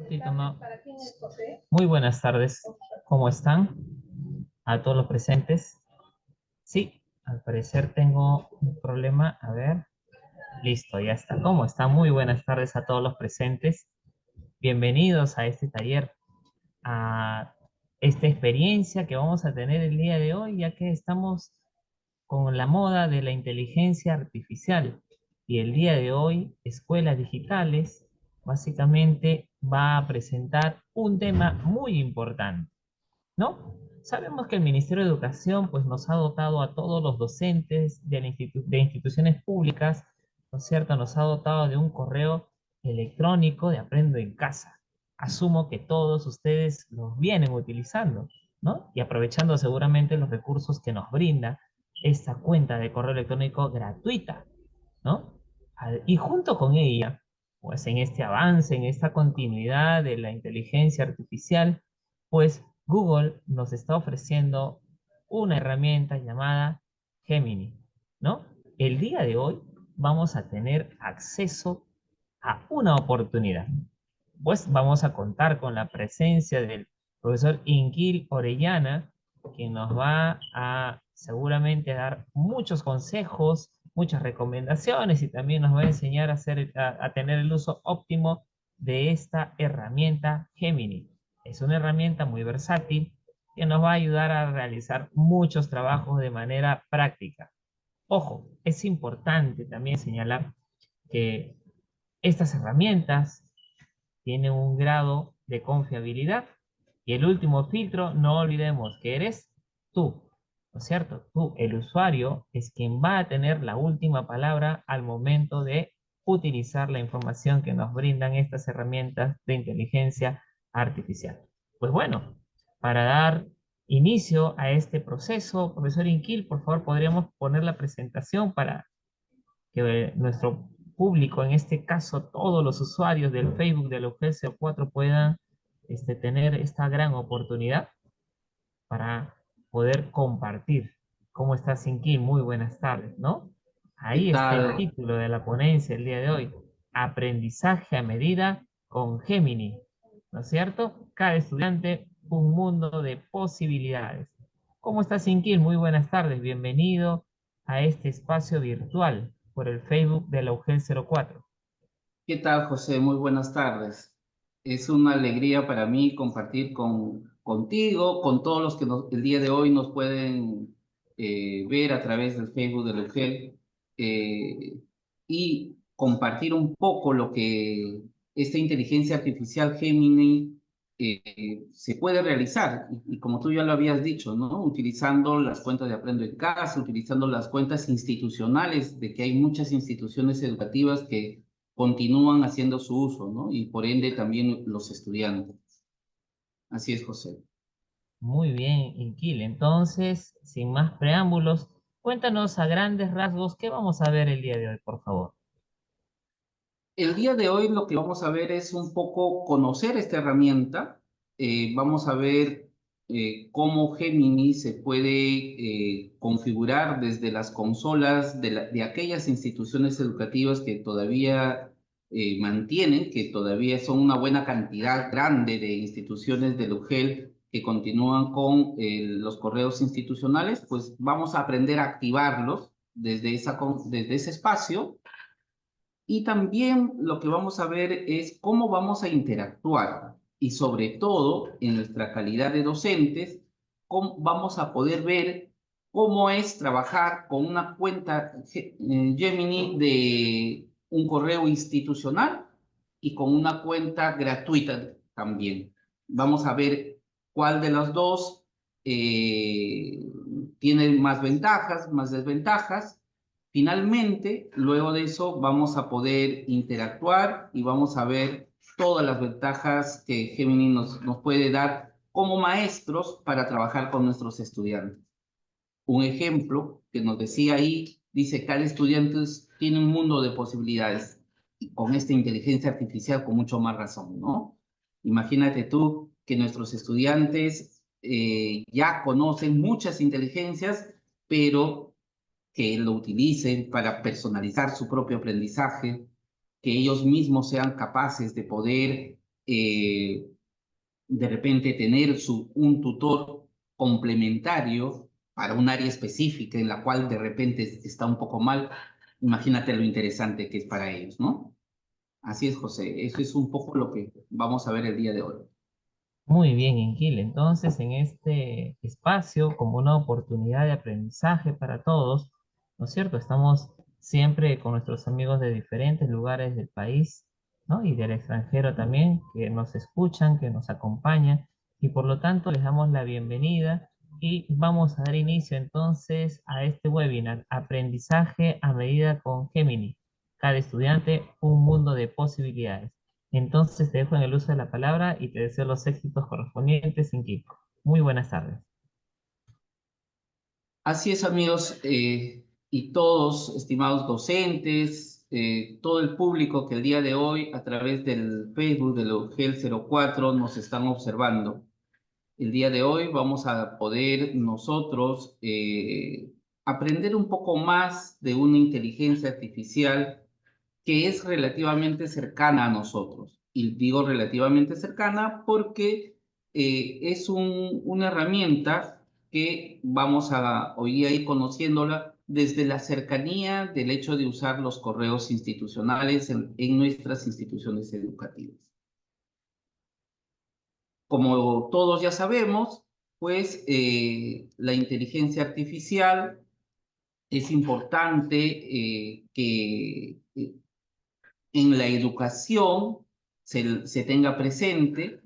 Tito, no. Muy buenas tardes. ¿Cómo están? A todos los presentes. Sí, al parecer tengo un problema. A ver, listo, ya está. ¿Cómo están? Muy buenas tardes a todos los presentes. Bienvenidos a este taller, a esta experiencia que vamos a tener el día de hoy, ya que estamos con la moda de la inteligencia artificial. Y el día de hoy, Escuelas Digitales básicamente va a presentar un tema muy importante, ¿no? Sabemos que el Ministerio de Educación pues, nos ha dotado a todos los docentes de, de instituciones públicas, ¿no es cierto? Nos ha dotado de un correo electrónico de Aprendo en Casa. Asumo que todos ustedes los vienen utilizando, ¿no? Y aprovechando seguramente los recursos que nos brinda esta cuenta de correo electrónico gratuita, ¿no? Y junto con ella, pues en este avance, en esta continuidad de la inteligencia artificial, pues Google nos está ofreciendo una herramienta llamada Gemini, ¿no? El día de hoy vamos a tener acceso a una oportunidad. Pues vamos a contar con la presencia del profesor Inquil Orellana, quien nos va a seguramente dar muchos consejos, muchas recomendaciones y también nos va a enseñar a, a tener el uso óptimo de esta herramienta Gemini. Es una herramienta muy versátil que nos va a ayudar a realizar muchos trabajos de manera práctica. Ojo, es importante también señalar que estas herramientas tienen un grado de confiabilidad y el último filtro, no olvidemos que eres tú, ¿no es cierto? Tú, el usuario, es quien va a tener la última palabra al momento de utilizar la información que nos brindan estas herramientas de inteligencia artificial. Pues bueno, para dar inicio a este proceso, profesor Inquil, por favor, podríamos poner la presentación para que nuestro público, en este caso todos los usuarios del Facebook de la UGEL 4 puedan tener esta gran oportunidad para poder compartir. ¿Cómo estás, Sinki? Muy buenas tardes, ¿no? ¿Qué Ahí está el tal? título de la ponencia el día de hoy. Aprendizaje a medida con Gemini, ¿no es cierto? Cada estudiante, un mundo de posibilidades. ¿Cómo estás, Sinki? Muy buenas tardes. Bienvenido a este espacio virtual por el Facebook de la UGEL 04. ¿Qué tal, José? Muy buenas tardes. Es una alegría para mí compartir contigo, con todos los que el día de hoy nos pueden ver a través del Facebook de la UGEL y compartir un poco lo que esta inteligencia artificial Gemini se puede realizar. Y como tú ya lo habías dicho, ¿no? Utilizando las cuentas de Aprendo en Casa, utilizando las cuentas institucionales, de que hay muchas instituciones educativas que continúan haciendo su uso, ¿no? Y por ende también los estudiantes. Así es, José. Muy bien, Inquil. Entonces, sin más preámbulos, cuéntanos a grandes rasgos qué vamos a ver el día de hoy, por favor. El día de hoy lo que vamos a ver es un poco conocer esta herramienta. Vamos a ver cómo Gemini se puede configurar desde las consolas de aquellas instituciones educativas que todavía mantienen, que todavía son una buena cantidad grande de instituciones del UGEL que continúan con los correos institucionales, pues vamos a aprender a activarlos desde ese espacio. Y también lo que vamos a ver es cómo vamos a interactuar y sobre todo en nuestra calidad de docentes, cómo vamos a poder ver cómo es trabajar con una cuenta Gemini de un correo institucional y con una cuenta gratuita también. Vamos a ver cuál de las dos tiene más ventajas, más desventajas. Finalmente, luego de eso, vamos a poder interactuar y vamos a ver todas las ventajas que Gemini nos puede dar como maestros para trabajar con nuestros estudiantes. Un ejemplo que nos decía ahí, dice, cada estudiante tiene un mundo de posibilidades y con esta inteligencia artificial con mucho más razón, ¿no? Imagínate tú que nuestros estudiantes ya conocen muchas inteligencias, pero que lo utilicen para personalizar su propio aprendizaje, que ellos mismos sean capaces de poder de repente tener un tutor complementario para un área específica en la cual de repente está un poco mal. Imagínate lo interesante que es para ellos, ¿no? Así es, José. Eso es un poco lo que vamos a ver el día de hoy. Muy bien, Ingil. Entonces, en este espacio, como una oportunidad de aprendizaje para todos, ¿no es cierto? Estamos siempre con nuestros amigos de diferentes lugares del país, ¿no? Y del extranjero también, que nos escuchan, que nos acompañan, y por lo tanto les damos la bienvenida y vamos a dar inicio entonces a este webinar, Aprendizaje a medida con Gemini. Cada estudiante, un mundo de posibilidades. Entonces te dejo en el uso de la palabra y te deseo los éxitos correspondientes, Inquito. Muy buenas tardes. Así es, amigos, y todos, estimados docentes, todo el público que el día de hoy, a través del Facebook de UGEL 04, nos están observando. El día de hoy vamos a poder nosotros aprender un poco más de una inteligencia artificial que es relativamente cercana a nosotros. Y digo relativamente cercana porque es una herramienta que vamos a hoy a ir conociéndola desde la cercanía del hecho de usar los correos institucionales en nuestras instituciones educativas. Como todos ya sabemos, pues la inteligencia artificial es importante que en la educación se tenga presente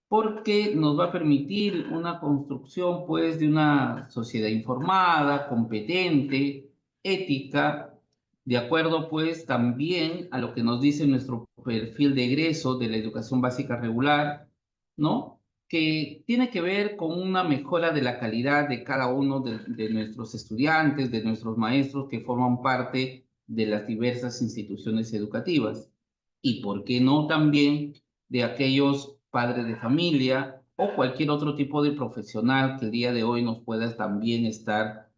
porque nos va a permitir una construcción pues de una sociedad informada, competente, ética, de acuerdo pues también a lo que nos dice nuestro perfil de egreso de la educación básica regular, ¿no? Que tiene que ver con una mejora de la calidad de cada uno de nuestros estudiantes, de nuestros maestros que forman parte de las diversas instituciones educativas. Y por qué no también de aquellos padres de familia o cualquier otro tipo de profesional que el día de hoy nos pueda también estar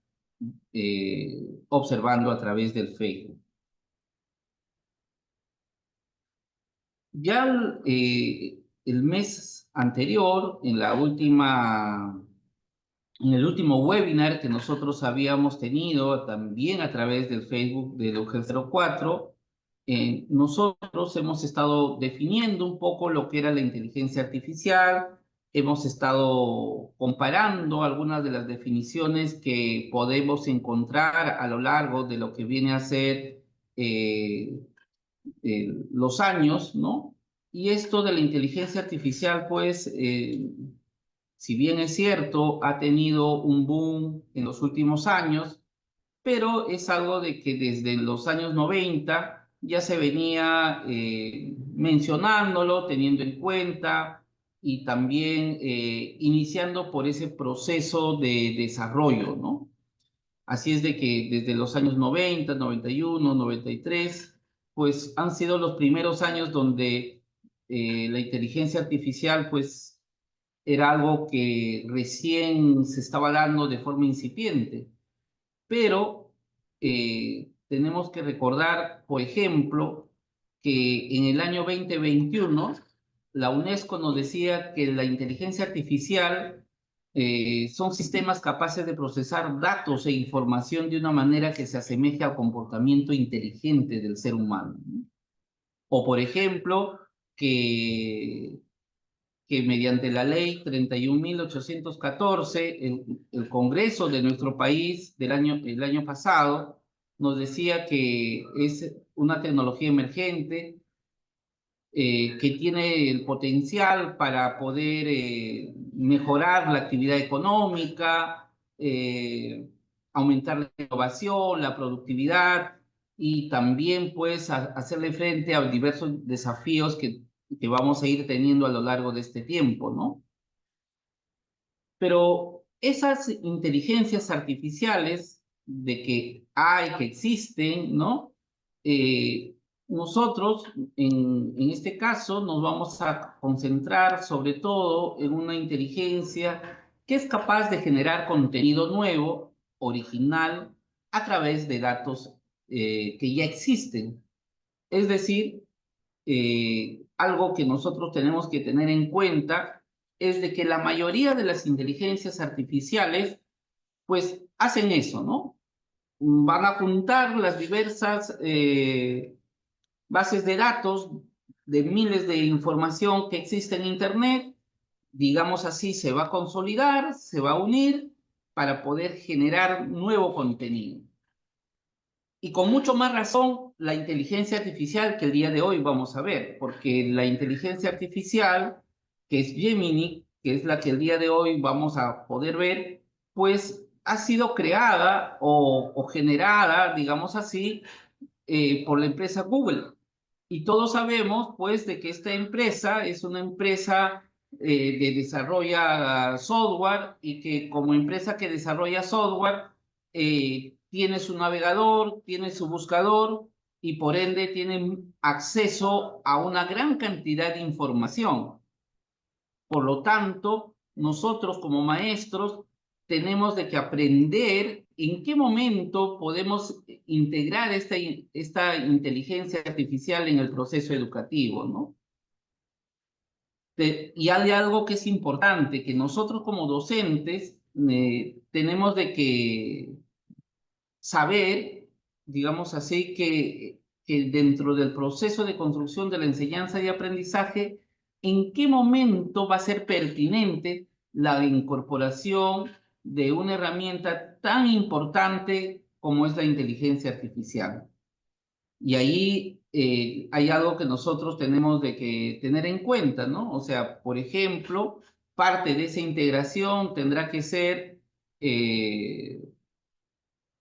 observando a través del Facebook. Ya el mes anterior, en el último webinar que nosotros habíamos tenido también a través del Facebook de UGEL 04, nosotros hemos estado definiendo un poco lo que era la inteligencia artificial, hemos estado comparando algunas de las definiciones que podemos encontrar a lo largo de lo que viene a ser los años, ¿no? Y esto de la inteligencia artificial, pues, si bien es cierto, ha tenido un boom en los últimos años, pero es algo de que desde los años 90 ya se venía mencionándolo, teniendo en cuenta y también iniciando por ese proceso de desarrollo, ¿no? Así es de que desde los años 90, 91, 93, pues han sido los primeros años donde la inteligencia artificial, pues, era algo que recién se estaba dando de forma incipiente. Pero tenemos que recordar, por ejemplo, que en el año 2021 la UNESCO nos decía que la inteligencia artificial son sistemas capaces de procesar datos e información de una manera que se asemeje al comportamiento inteligente del ser humano, ¿no? O, por ejemplo, que mediante la ley 31.814, el Congreso de nuestro país el año pasado nos decía que es una tecnología emergente que tiene el potencial para poder mejorar la actividad económica, aumentar la innovación, la productividad y también pues hacerle frente a diversos desafíos que vamos a ir teniendo a lo largo de este tiempo, ¿no? Pero esas inteligencias artificiales de que hay, que existen, ¿no? Eh, nosotros, en este caso, nos vamos a concentrar sobre todo en una inteligencia que es capaz de generar contenido nuevo, original, a través de datos que ya existen. Es decir, algo que nosotros tenemos que tener en cuenta es de que la mayoría de las inteligencias artificiales, pues, hacen eso, ¿no? Van a juntar las diversas bases de datos de miles de información que existe en Internet, digamos así, se va a consolidar, se va a unir para poder generar nuevo contenido. Y con mucho más razón, la inteligencia artificial que el día de hoy vamos a ver, porque la inteligencia artificial, que es Gemini, que es la que el día de hoy vamos a poder ver, pues ha sido creada o generada, digamos así, por la empresa Google. Y todos sabemos, pues, de que esta empresa es una empresa que desarrolla software y que como empresa que desarrolla software tiene su navegador, tiene su buscador y por ende tiene acceso a una gran cantidad de información. Por lo tanto, nosotros como maestros tenemos de que aprender en qué momento podemos integrar esta inteligencia artificial en el proceso educativo, ¿no? Y hay algo que es importante, que nosotros como docentes tenemos de que saber, digamos así, que dentro del proceso de construcción de la enseñanza y aprendizaje, en qué momento va a ser pertinente la incorporación de una herramienta tan importante como es la inteligencia artificial. Y ahí hay algo que nosotros tenemos de que tener en cuenta, ¿no? O sea, por ejemplo, parte de esa integración tendrá que ser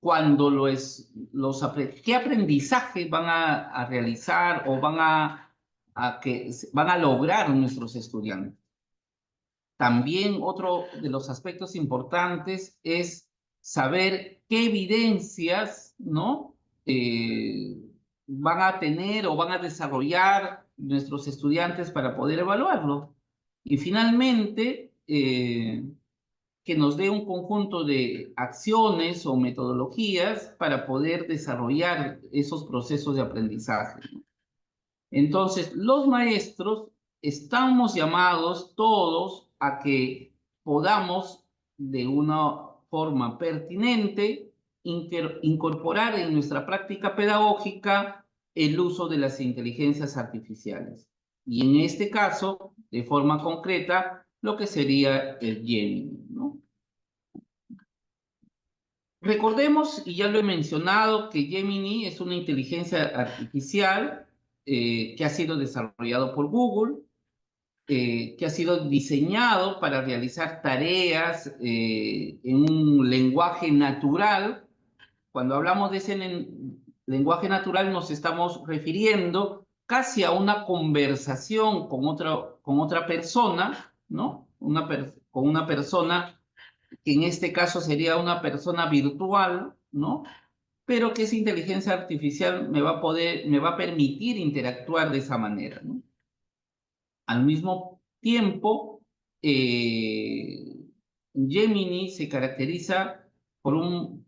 cuando qué aprendizaje van a realizar o van a lograr nuestros estudiantes. También otro de los aspectos importantes es saber qué evidencias, ¿no? Van a tener o van a desarrollar nuestros estudiantes para poder evaluarlo. Y finalmente, que nos dé un conjunto de acciones o metodologías para poder desarrollar esos procesos de aprendizaje. Entonces, los maestros estamos llamados todos a que podamos de una forma pertinente incorporar en nuestra práctica pedagógica el uso de las inteligencias artificiales. Y en este caso, de forma concreta, lo que sería el Gemini, ¿no? Recordemos, y ya lo he mencionado, que Gemini es una inteligencia artificial que ha sido desarrollado por Google, que ha sido diseñado para realizar tareas en un lenguaje natural. Cuando hablamos de ese lenguaje natural nos estamos refiriendo casi a una conversación con otra persona, ¿no? Con una persona que en este caso sería una persona virtual, ¿no? Pero que esa inteligencia artificial me va a permitir interactuar de esa manera, ¿no? Al mismo tiempo, Gemini se caracteriza por un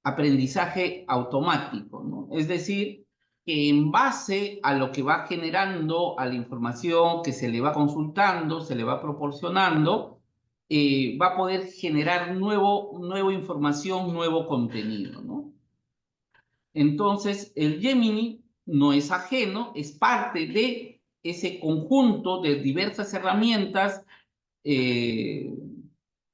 aprendizaje automático, ¿no? Es decir, que en base a lo que va generando, a la información que se le va consultando, se le va proporcionando, va a poder generar nueva información, nuevo contenido, ¿no? Entonces, el Gemini no es ajeno, es parte de ese conjunto de diversas herramientas eh,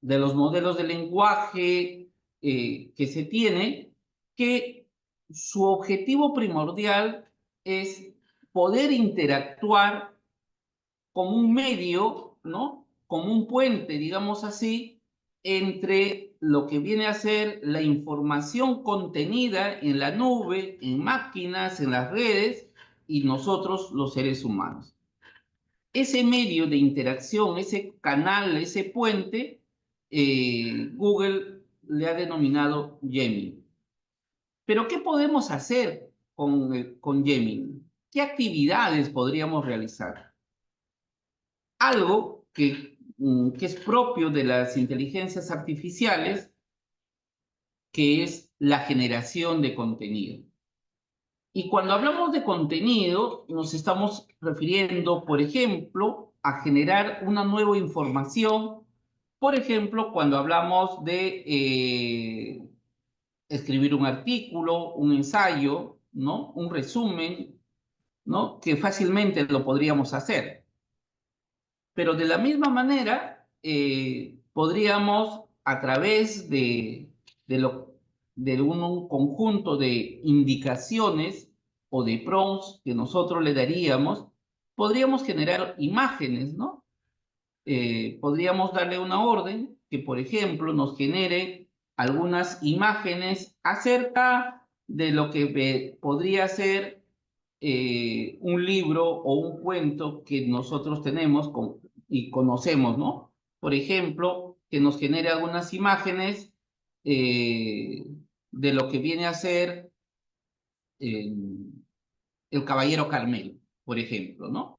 de los modelos de lenguaje que se tiene, que su objetivo primordial es poder interactuar como un medio, ¿no? Como un puente, digamos así, entre lo que viene a ser la información contenida en la nube, en máquinas, en las redes, y nosotros los seres humanos. Ese medio de interacción, ese canal, ese puente, Google le ha denominado Gemini. Pero, ¿qué podemos hacer con Gemini? ¿Qué actividades podríamos realizar? Algo que es propio de las inteligencias artificiales, que es la generación de contenido. Y cuando hablamos de contenido, nos estamos refiriendo, por ejemplo, a generar una nueva información. Por ejemplo, cuando hablamos de escribir un artículo, un ensayo, ¿no? Un resumen, ¿no? Que fácilmente lo podríamos hacer. Pero de la misma manera, podríamos, a través de, lo, de un conjunto de indicaciones o de prompts que nosotros le daríamos, podríamos generar imágenes, ¿no? Podríamos darle una orden que, por ejemplo, nos genere algunas imágenes acerca de lo que podría ser un libro o un cuento que nosotros tenemos y conocemos, ¿no? Por ejemplo, que nos genere algunas imágenes eh, de lo que viene a ser eh, el Caballero Carmelo, por ejemplo, ¿no?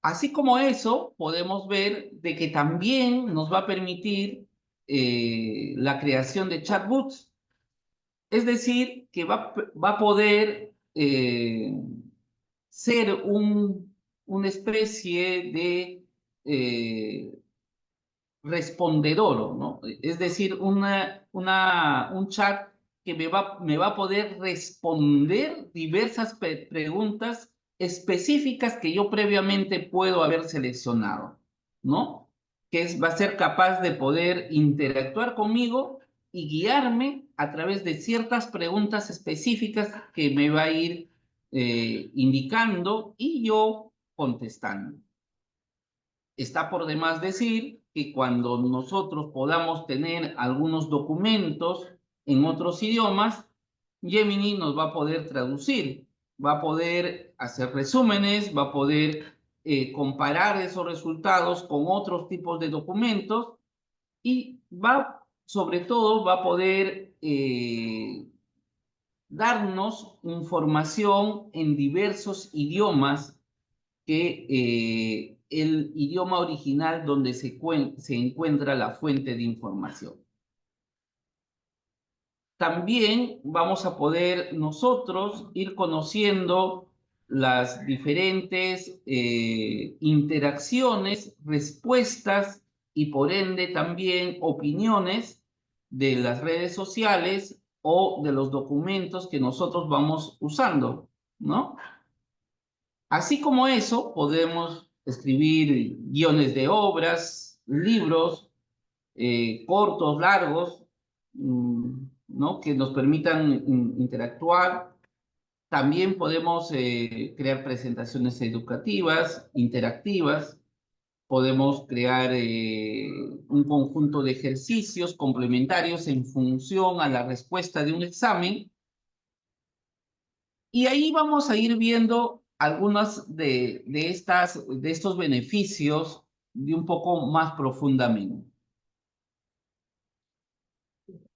Así como eso, podemos ver de que también nos va a permitir la creación de chatbots, es decir, que va a poder ser una especie de eh, respondedor, ¿no? Es decir, un chat que me va a poder responder diversas preguntas específicas que yo previamente puedo haber seleccionado, ¿no? Va a ser capaz de poder interactuar conmigo y guiarme a través de ciertas preguntas específicas que me va a ir indicando y yo contestando. Está por demás decir que cuando nosotros podamos tener algunos documentos en otros idiomas, Gemini nos va a poder traducir, va a poder hacer resúmenes, va a poder comparar esos resultados con otros tipos de documentos y sobre todo, va a poder darnos información en diversos idiomas que el idioma original donde se encuentra la fuente de información. También vamos a poder nosotros ir conociendo las diferentes interacciones, respuestas y por ende también opiniones de las redes sociales o de los documentos que nosotros vamos usando, ¿no? Así como eso, podemos escribir guiones de obras, libros, cortos, largos, ¿no? Que nos permitan interactuar. También podemos crear presentaciones educativas, interactivas. Podemos crear un conjunto de ejercicios complementarios en función a la respuesta de un examen. Y ahí vamos a ir viendo algunos de estos beneficios de un poco más profundamente.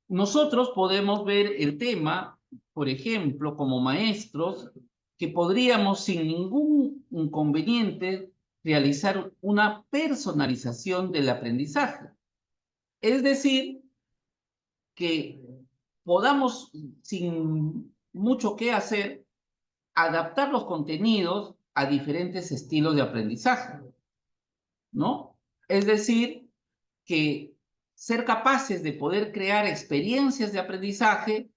Nosotros podemos ver el tema, por ejemplo, como maestros, que podríamos sin ningún inconveniente realizar una personalización del aprendizaje. Es decir, que podamos, sin mucho que hacer, adaptar los contenidos a diferentes estilos de aprendizaje, ¿no? Es decir, que ser capaces de poder crear experiencias de aprendizaje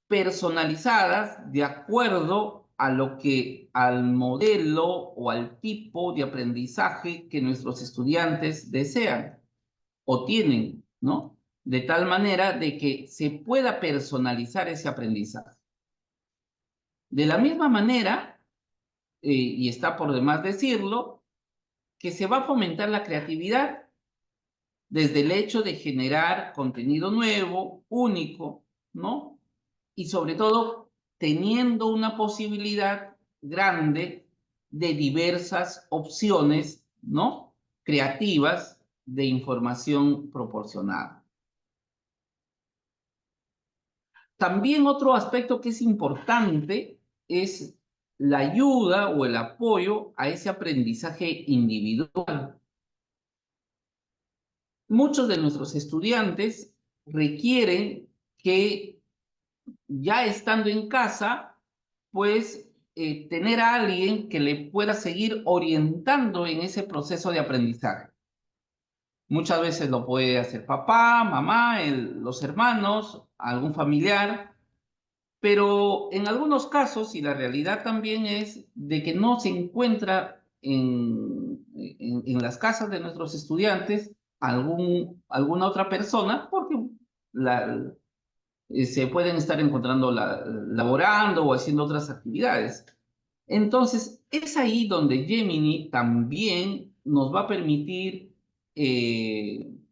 personalizadas de acuerdo a al modelo o al tipo de aprendizaje que nuestros estudiantes desean o tienen, ¿no? De tal manera de que se pueda personalizar ese aprendizaje. De la misma manera, y está por demás decirlo, que se va a fomentar la creatividad desde el hecho de generar contenido nuevo, único, ¿no? Y sobre todo teniendo una posibilidad grande de diversas opciones, ¿no? Creativas de información proporcionada. También otro aspecto que es importante es la ayuda o el apoyo a ese aprendizaje individual. Muchos de nuestros estudiantes requieren que ya estando en casa pues tener a alguien que le pueda seguir orientando en ese proceso de aprendizaje. Muchas veces lo puede hacer papá, mamá, los hermanos, algún familiar, pero en algunos casos, y la realidad también es de que no se encuentra en las casas de nuestros estudiantes alguna otra persona, porque la, se pueden estar encontrando laborando o haciendo otras actividades. Entonces, es ahí donde Gemini también nos va a permitir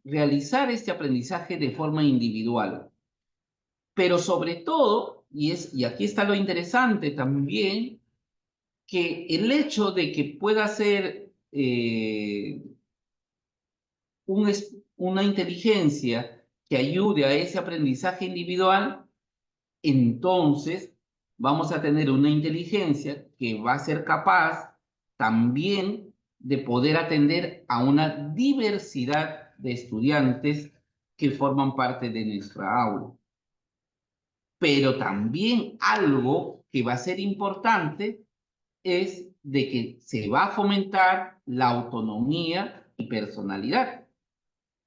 realizar este aprendizaje de forma individual. Pero sobre todo, y aquí está lo interesante también, que el hecho de que pueda ser una inteligencia que ayude a ese aprendizaje individual, entonces vamos a tener una inteligencia que va a ser capaz también de poder atender a una diversidad de estudiantes que forman parte de nuestra aula. Pero también algo que va a ser importante es de que se va a fomentar la autonomía y personalidad.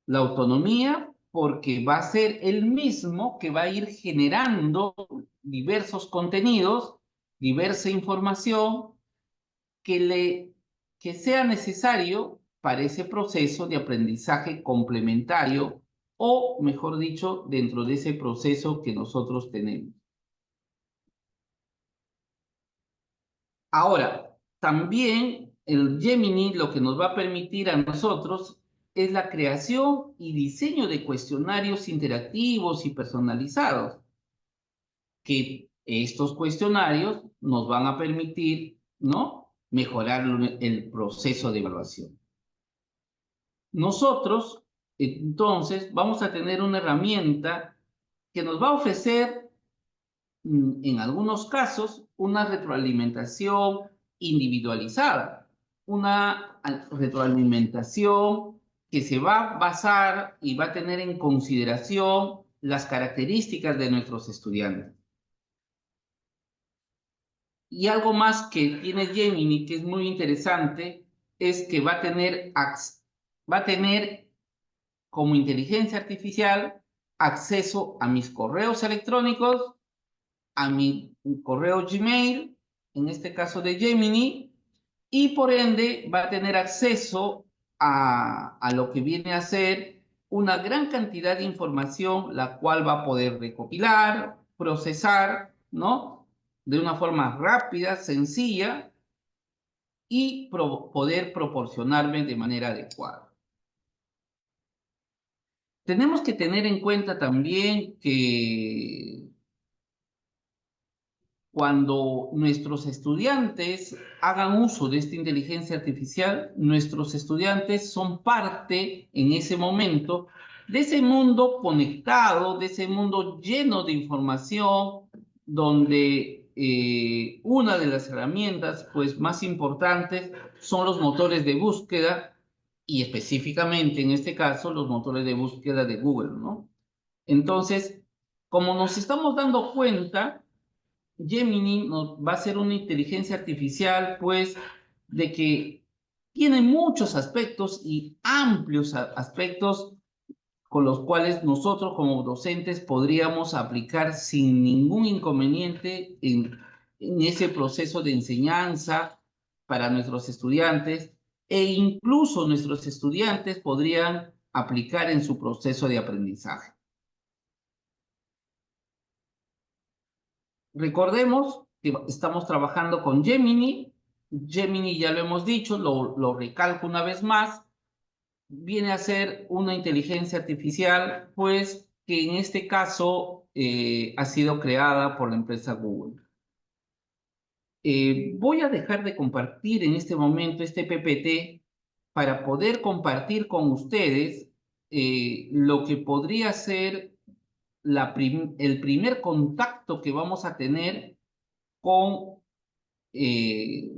La autonomía porque va a ser el mismo que va a ir generando diversos contenidos, diversa información que sea necesario para ese proceso de aprendizaje complementario o, mejor dicho, dentro de ese proceso que nosotros tenemos. Ahora, también el Gemini lo que nos va a permitir a nosotros es la creación y diseño de cuestionarios interactivos y personalizados, que estos cuestionarios nos van a permitir, ¿no?, mejorar el proceso de evaluación. Nosotros, entonces, vamos a tener una herramienta que nos va a ofrecer en algunos casos, una retroalimentación individualizada, una retroalimentación que se va a basar y va a tener en consideración las características de nuestros estudiantes. Y algo más que tiene Gemini, que es muy interesante, es que va a tener como inteligencia artificial acceso a mis correos electrónicos, a mi correo Gmail, en este caso de Gemini, y por ende va a tener acceso a lo que viene a ser una gran cantidad de información, la cual va a poder recopilar, procesar, ¿no?, de una forma rápida, sencilla, y poder proporcionarme de manera adecuada. Tenemos que tener en cuenta también que cuando nuestros estudiantes hagan uso de esta inteligencia artificial, nuestros estudiantes son parte en ese momento de ese mundo conectado, de ese mundo lleno de información, donde una de las herramientas pues, más importantes son los motores de búsqueda y específicamente en este caso los motores de búsqueda de Google, ¿no? Entonces, como nos estamos dando cuenta, Gemini va a ser una inteligencia artificial, pues, de que tiene muchos aspectos y amplios aspectos con los cuales nosotros como docentes podríamos aplicar sin ningún inconveniente en ese proceso de enseñanza para nuestros estudiantes e incluso nuestros estudiantes podrían aplicar en su proceso de aprendizaje. Recordemos que estamos trabajando con Gemini. Gemini, ya lo hemos dicho, lo recalco una vez más, viene a ser una inteligencia artificial, pues que en este caso ha sido creada por la empresa Google. Voy a dejar de compartir en este momento este PPT para poder compartir con ustedes lo que podría ser el primer contacto que vamos a tener con, eh,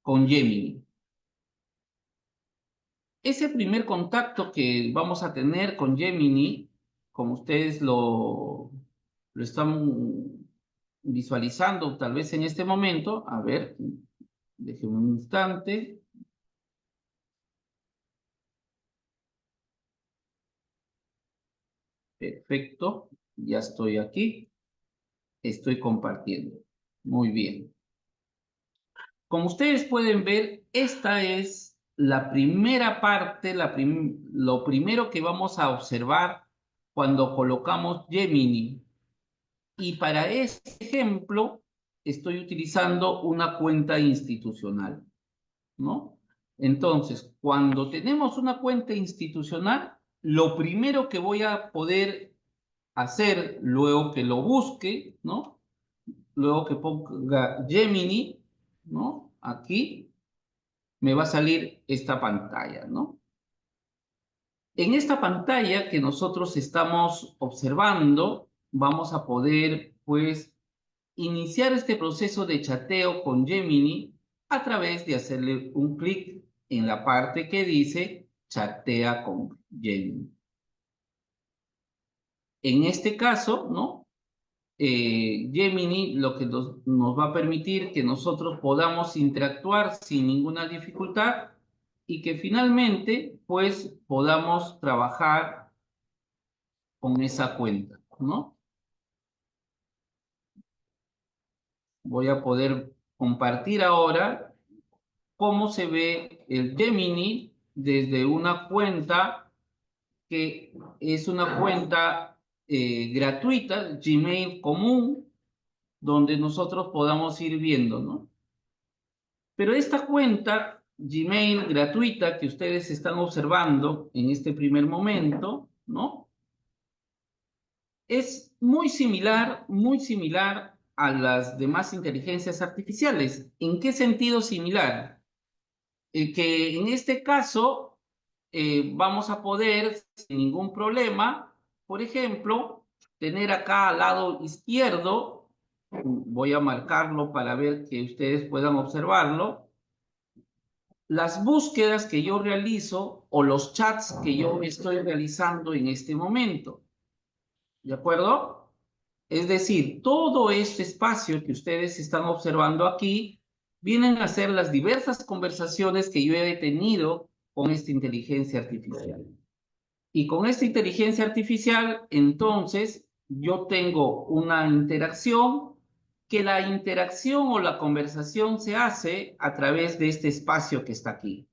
con Gemini. Ese primer contacto que vamos a tener con Gemini, como ustedes lo están visualizando tal vez en este momento. A ver, déjenme un instante. Perfecto, ya estoy aquí. Estoy compartiendo. Muy bien. Como ustedes pueden ver, esta es la primera parte, lo primero que vamos a observar cuando colocamos Gemini. Y para este ejemplo, estoy utilizando una cuenta institucional, ¿no? Entonces, cuando tenemos una cuenta institucional, lo primero que voy a poder hacer, luego que lo busque, ¿no? Luego que ponga Gemini, ¿no? Aquí me va a salir esta pantalla, ¿no? En esta pantalla que nosotros estamos observando, vamos a poder, pues, iniciar este proceso de chateo con Gemini a través de hacerle un clic en la parte que dice chatea con Gemini. En este caso, ¿no? Gemini lo que nos va a permitir que nosotros podamos interactuar sin ninguna dificultad y que finalmente pues podamos trabajar con esa cuenta, ¿no? Voy a poder compartir ahora cómo se ve el Gemini desde una cuenta que es una cuenta gratuita, Gmail común, donde nosotros podamos ir viendo, ¿no? Pero esta cuenta Gmail gratuita que ustedes están observando en este primer momento, ¿no? Es muy similar a las demás inteligencias artificiales. ¿En qué sentido similar? Que en este caso vamos a poder, sin ningún problema, por ejemplo, tener acá al lado izquierdo, voy a marcarlo para ver que ustedes puedan observarlo, las búsquedas que yo realizo o los chats que yo estoy realizando en este momento. ¿De acuerdo? Es decir, todo este espacio que ustedes están observando aquí vienen a ser las diversas conversaciones que yo he tenido con esta inteligencia artificial. Y con esta inteligencia artificial, entonces, yo tengo una interacción, que la interacción o la conversación se hace a través de este espacio que está aquí.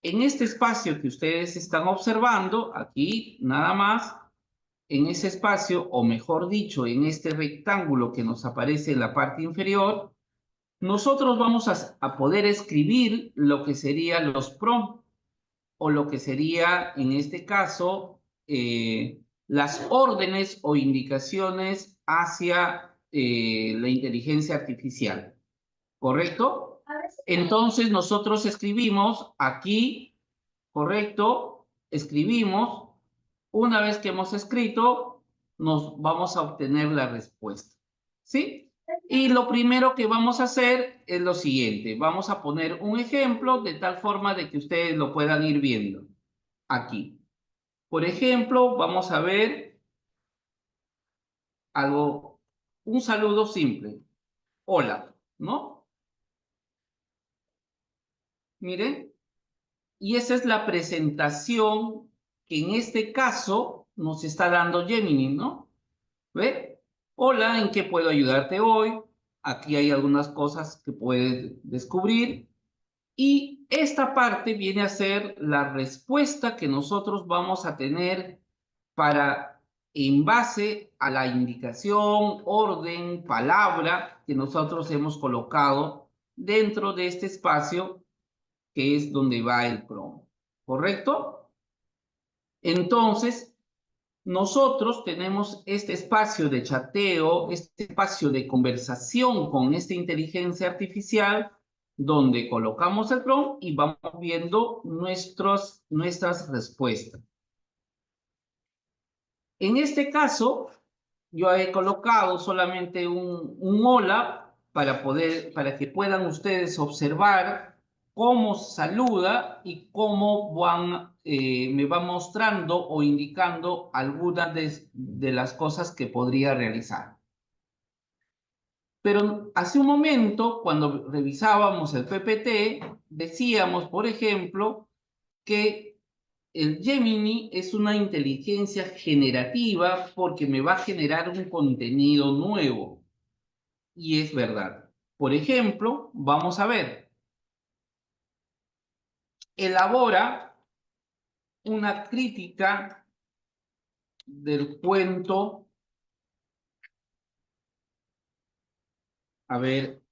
En este espacio que ustedes están observando, aquí nada más, en ese espacio, o mejor dicho, en este rectángulo que nos aparece en la parte inferior, nosotros vamos a poder escribir lo que serían los prompts o lo que sería, en este caso, las órdenes o indicaciones hacia la inteligencia artificial. ¿Correcto? Entonces nosotros escribimos aquí, ¿correcto? Escribimos. Una vez que hemos escrito, nos vamos a obtener la respuesta. ¿Sí? Y lo primero que vamos a hacer es lo siguiente. Vamos a poner un ejemplo de tal forma de que ustedes lo puedan ir viendo aquí. Por ejemplo, vamos a ver algo, un saludo simple. Hola, ¿no? Miren, y esa es la presentación que en este caso nos está dando Gemini, ¿no? ¿Ve? Hola, ¿en qué puedo ayudarte hoy? Aquí hay algunas cosas que puedes descubrir. Y esta parte viene a ser la respuesta que nosotros vamos a tener para, en base a la indicación, orden, palabra que nosotros hemos colocado dentro de este espacio que es donde va el prompt. ¿Correcto? Entonces, nosotros tenemos este espacio de chateo, este espacio de conversación con esta inteligencia artificial, donde colocamos el prompt y vamos viendo nuestras respuestas. En este caso, yo he colocado solamente un hola para que puedan ustedes observar cómo saluda y cómo me va mostrando o indicando algunas de las cosas que podría realizar. Pero hace un momento, cuando revisábamos el PPT, decíamos, por ejemplo, que el Gemini es una inteligencia generativa porque me va a generar un contenido nuevo. Y es verdad. Por ejemplo, vamos a ver. Elabora una crítica del cuento. A ver,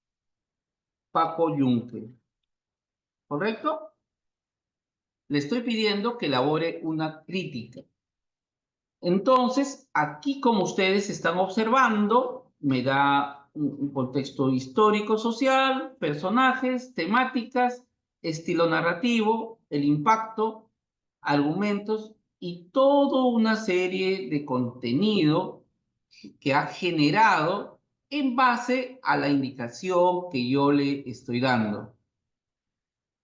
Paco Yunque. ¿Correcto? Le estoy pidiendo que elabore una crítica. Entonces, aquí como ustedes están observando, me da un contexto histórico, social, personajes, temáticas, estilo narrativo, el impacto, argumentos y toda una serie de contenido que ha generado en base a la indicación que yo le estoy dando.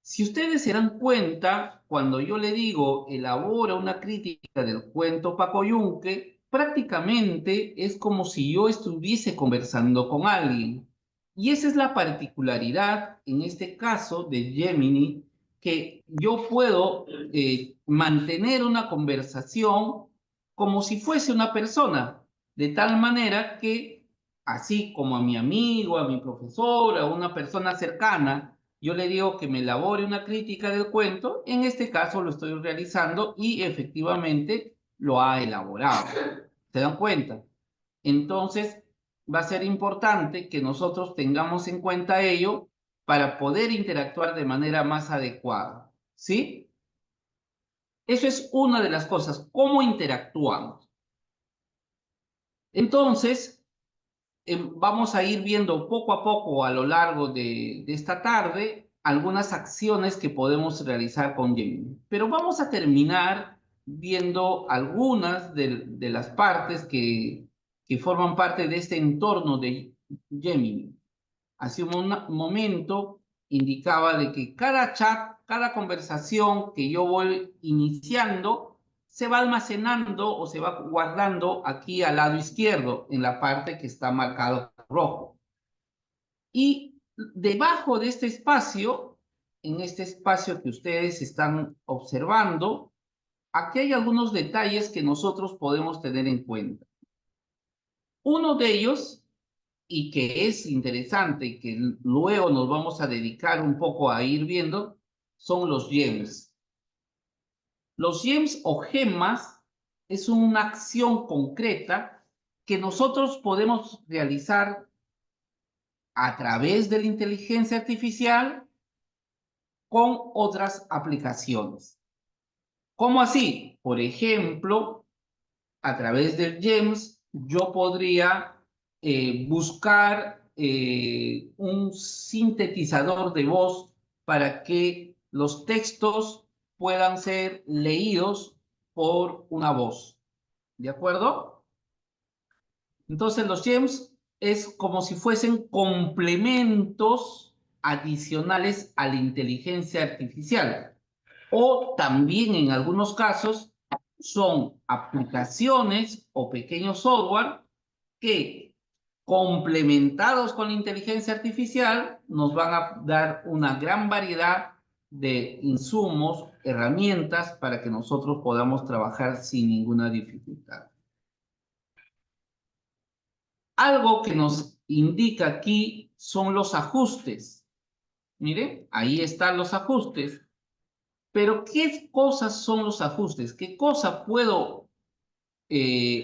Si ustedes se dan cuenta, cuando yo le digo elabora una crítica del cuento Paco Yunque, prácticamente es como si yo estuviese conversando con alguien. Y esa es la particularidad, en este caso, de Gemini, que yo puedo mantener una conversación como si fuese una persona, de tal manera que, así como a mi amigo, a mi profesor, a una persona cercana, yo le digo que me elabore una crítica del cuento, en este caso lo estoy realizando y efectivamente lo ha elaborado. ¿Se dan cuenta? Entonces, va a ser importante que nosotros tengamos en cuenta ello para poder interactuar de manera más adecuada. ¿Sí? Eso es una de las cosas, cómo interactuamos. Entonces, vamos a ir viendo poco a poco a lo largo de esta tarde algunas acciones que podemos realizar con Gemini. Pero vamos a terminar viendo algunas de las partes que forman parte de este entorno de Gemini. Hace un momento indicaba de que cada chat, cada conversación que yo voy iniciando, se va almacenando o se va guardando aquí al lado izquierdo, en la parte que está marcado rojo. Y debajo de este espacio, en este espacio que ustedes están observando, aquí hay algunos detalles que nosotros podemos tener en cuenta. Uno de ellos, y que es interesante y que luego nos vamos a dedicar un poco a ir viendo, son los gems. Los gems o gemas es una acción concreta que nosotros podemos realizar a través de la inteligencia artificial con otras aplicaciones. ¿Cómo así? Por ejemplo, a través del GEMS, yo podría buscar un sintetizador de voz para que los textos puedan ser leídos por una voz. ¿De acuerdo? Entonces los GEMS es como si fuesen complementos adicionales a la inteligencia artificial. O también en algunos casos son aplicaciones o pequeños software que complementados con la inteligencia artificial nos van a dar una gran variedad de insumos, herramientas para que nosotros podamos trabajar sin ninguna dificultad. Algo que nos indica aquí son los ajustes. Miren, ahí están los ajustes. Pero, ¿qué cosas son los ajustes? ¿Qué cosa puedo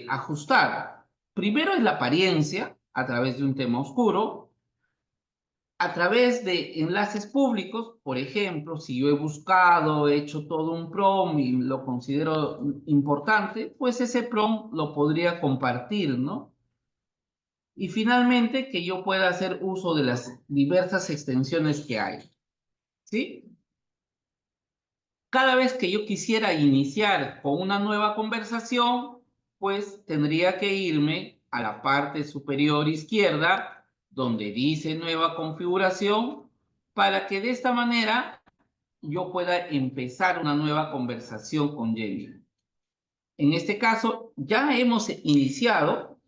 ajustar? Primero es la apariencia, a través de un tema oscuro, a través de enlaces públicos, por ejemplo, si yo he buscado, he hecho todo un prompt y lo considero importante, pues ese prompt lo podría compartir, ¿no? Y finalmente, que yo pueda hacer uso de las diversas extensiones que hay, ¿sí? Cada vez que yo quisiera iniciar con una nueva conversación, pues tendría que irme a la parte superior izquierda, donde dice nueva configuración, para que de esta manera yo pueda empezar una nueva conversación con Gemini. En este caso, ya hemos iniciado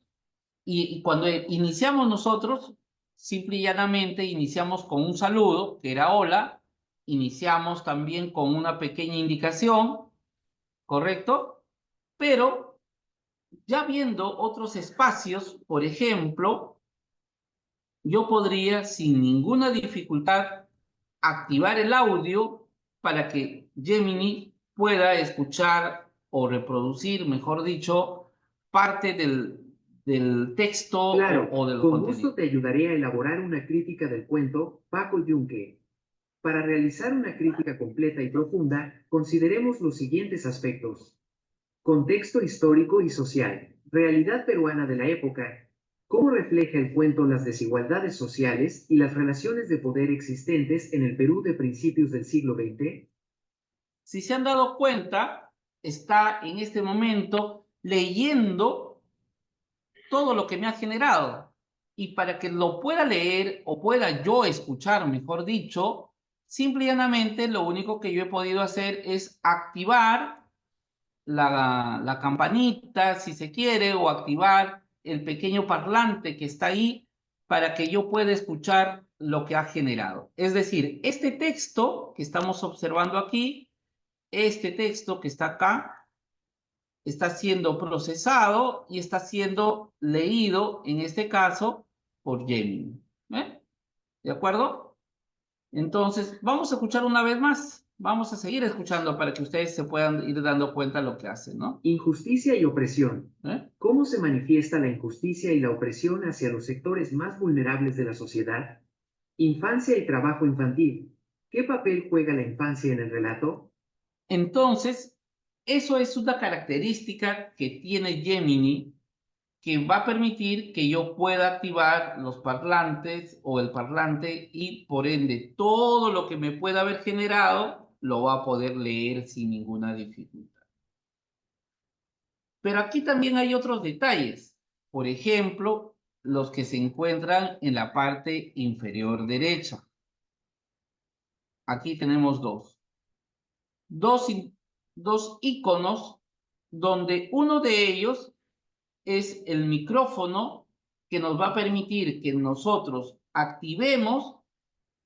y cuando iniciamos nosotros, simple y llanamente iniciamos con un saludo, que era hola, iniciamos también con una pequeña indicación, ¿correcto? Pero ya viendo otros espacios, por ejemplo, yo podría sin ninguna dificultad activar el audio para que Gemini pueda escuchar o reproducir, mejor dicho, parte del texto Claro, o del con contenido. gusto te ayudaré a elaborar una crítica del cuento Paco Yunque. Para realizar una crítica completa y profunda, consideremos los siguientes aspectos. Contexto histórico y social. Realidad peruana de la época. ¿Cómo refleja el cuento las desigualdades sociales y las relaciones de poder existentes en el Perú de principios del siglo XX? Si se han dado cuenta, está en este momento leyendo todo lo que me ha generado. Y para que lo pueda leer o pueda yo escuchar, mejor dicho, simple y llanamente lo único que yo he podido hacer es activar la campanita, si se quiere, o activar el pequeño parlante que está ahí para que yo pueda escuchar lo que ha generado. Es decir, este texto que estamos observando aquí, este texto que está acá, está siendo procesado y está siendo leído, en este caso, por Gemini. ¿Eh? ¿De acuerdo? Entonces, vamos a escuchar una vez más. Vamos a seguir escuchando para que ustedes se puedan ir dando cuenta de lo que hacen, ¿no? Injusticia y opresión. ¿Eh? ¿Cómo se manifiesta la injusticia y la opresión hacia los sectores más vulnerables de la sociedad? Infancia y trabajo infantil. ¿Qué papel juega la infancia en el relato? Entonces, eso es una característica que tiene Gemini que va a permitir que yo pueda activar los parlantes o el parlante y por ende todo lo que me pueda haber generado lo va a poder leer sin ninguna dificultad. Pero aquí también hay otros detalles. Por ejemplo, los que se encuentran en la parte inferior derecha. Aquí tenemos dos iconos donde uno de ellos es el micrófono que nos va a permitir que nosotros activemos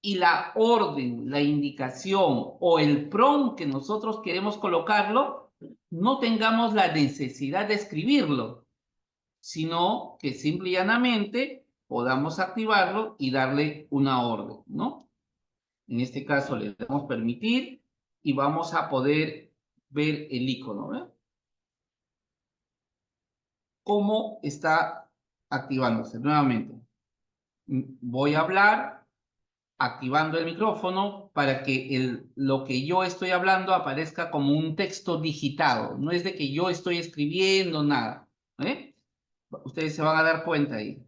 y la orden, la indicación o el prompt que nosotros queremos colocarlo, no tengamos la necesidad de escribirlo, sino que simple y llanamente podamos activarlo y darle una orden, ¿no? En este caso le damos permitir y vamos a poder ver el icono, ¿eh? Cómo está activándose nuevamente. Voy a hablar activando el micrófono para que lo que yo estoy hablando aparezca como un texto digitado. No es de que yo estoy escribiendo nada. ¿Eh? Ustedes se van a dar cuenta ahí.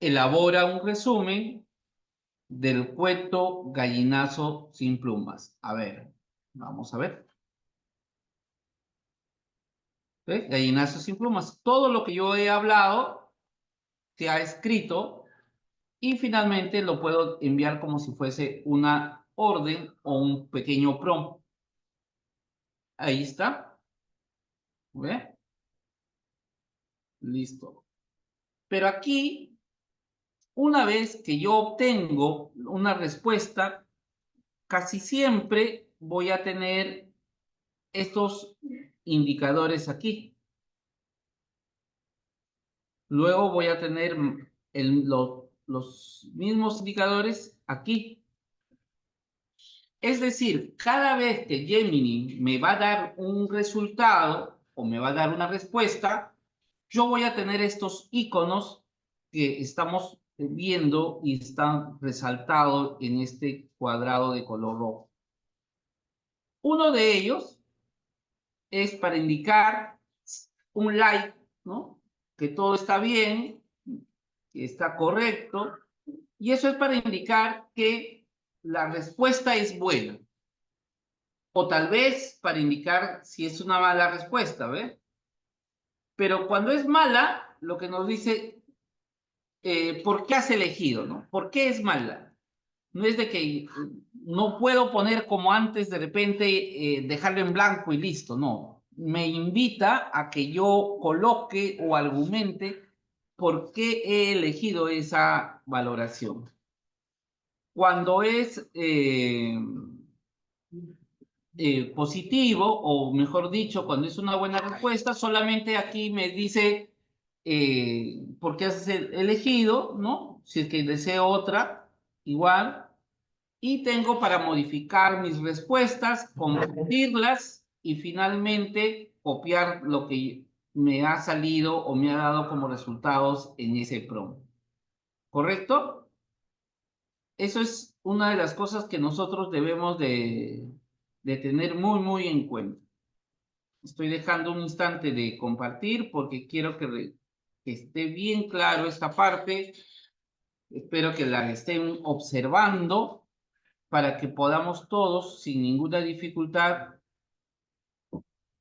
Elabora un resumen del cuento Gallinazo sin plumas. A ver, vamos a ver. ¿Ves? Gallinazo sin plumas. Todo lo que yo he hablado se ha escrito y finalmente lo puedo enviar como si fuese una orden o un pequeño prompt. Ahí está. ¿Ve? Listo. Pero aquí, una vez que yo obtengo una respuesta, casi siempre voy a tener estos indicadores aquí. Luego voy a tener los mismos indicadores aquí. Es decir, cada vez que Gemini me va a dar un resultado o me va a dar una respuesta, yo voy a tener estos iconos que estamos viendo y están resaltados en este cuadrado de color rojo. Uno de ellos es para indicar un like, ¿no? Que todo está bien, que está correcto, y eso es para indicar que la respuesta es buena. O tal vez para indicar si es una mala respuesta, ¿ves? Pero cuando es mala, lo que nos dice, ¿por qué has elegido, no? ¿Por qué es mala? No es de que no puedo poner como antes de repente dejarlo en blanco y listo, no. Me invita a que yo coloque o argumente por qué he elegido esa valoración. Cuando es positivo, o mejor dicho, cuando es una buena respuesta, solamente aquí me dice por qué has elegido, ¿no? Si es que deseo otra, igual. Y tengo para modificar mis respuestas, convertirlas y finalmente copiar lo que me ha salido o me ha dado como resultados en ese prompt. ¿Correcto? Eso es una de las cosas que nosotros debemos de tener muy en cuenta. Estoy dejando un instante de compartir porque quiero que esté bien claro esta parte. Espero que la estén observando para que podamos todos, sin ninguna dificultad,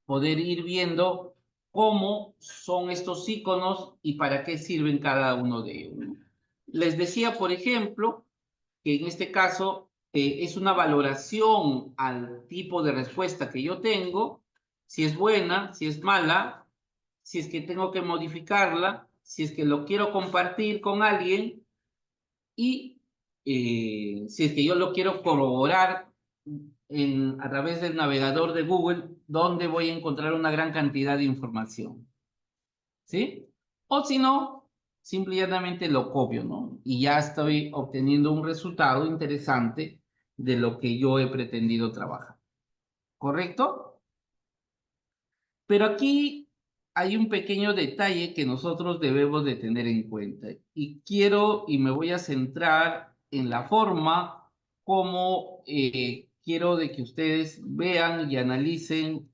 poder ir viendo cómo son estos iconos y para qué sirven cada uno de ellos. Les decía, por ejemplo, que en este caso es una valoración al tipo de respuesta que yo tengo, si es buena, si es mala, si es que tengo que modificarla, si es que lo quiero compartir con alguien y si es que yo lo quiero corroborar a través del navegador de Google, donde voy a encontrar una gran cantidad de información. ¿Sí? O si no, simple y llanamente lo copio, ¿no? Y ya estoy obteniendo un resultado interesante de lo que yo he pretendido trabajar. ¿Correcto? Pero aquí hay un pequeño detalle que nosotros debemos de tener en cuenta. Y quiero y me voy a centrar en la forma como quiero de que ustedes vean y analicen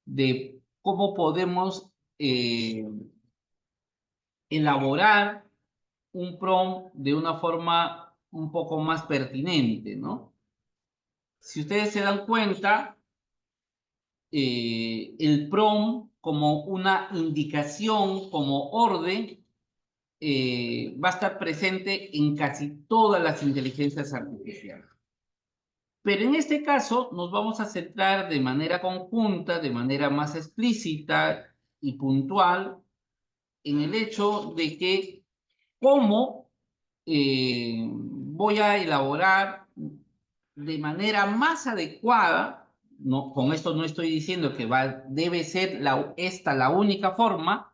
de cómo podemos elaborar un prompt de una forma un poco más pertinente, ¿no? Si ustedes se dan cuenta, el prompt como una indicación, como orden, va a estar presente en casi todas las inteligencias artificiales. Pero en este caso nos vamos a centrar de manera conjunta, de manera más explícita y puntual, en el hecho de que cómo voy a elaborar de manera más adecuada, no, con esto no estoy diciendo que debe ser esta la única forma,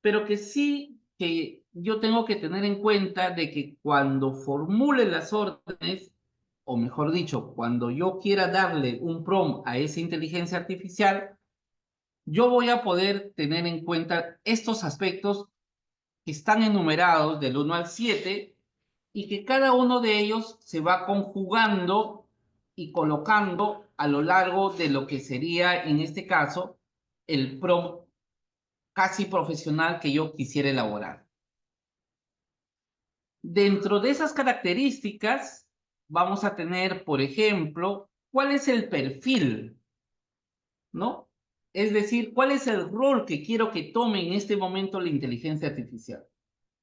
pero que sí que yo tengo que tener en cuenta de que cuando formule las órdenes, o mejor dicho, cuando yo quiera darle un prompt a esa inteligencia artificial, yo voy a poder tener en cuenta estos aspectos que están enumerados del 1 al 7 y que cada uno de ellos se va conjugando y colocando a lo largo de lo que sería, en este caso, el prompt casi profesional que yo quisiera elaborar. Dentro de esas características, vamos a tener, por ejemplo, cuál es el perfil, ¿no? Es decir, cuál es el rol que quiero que tome en este momento la inteligencia artificial.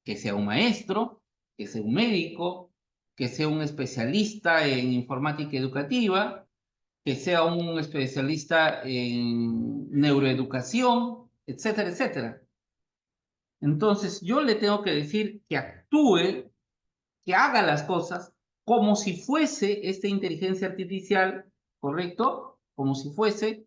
Que sea un maestro, que sea un médico, que sea un especialista en informática educativa, que sea un especialista en neuroeducación, etcétera, etcétera. Entonces, yo le tengo que decir que actúe, que haga las cosas como si fuese esta inteligencia artificial, ¿correcto? Como si fuese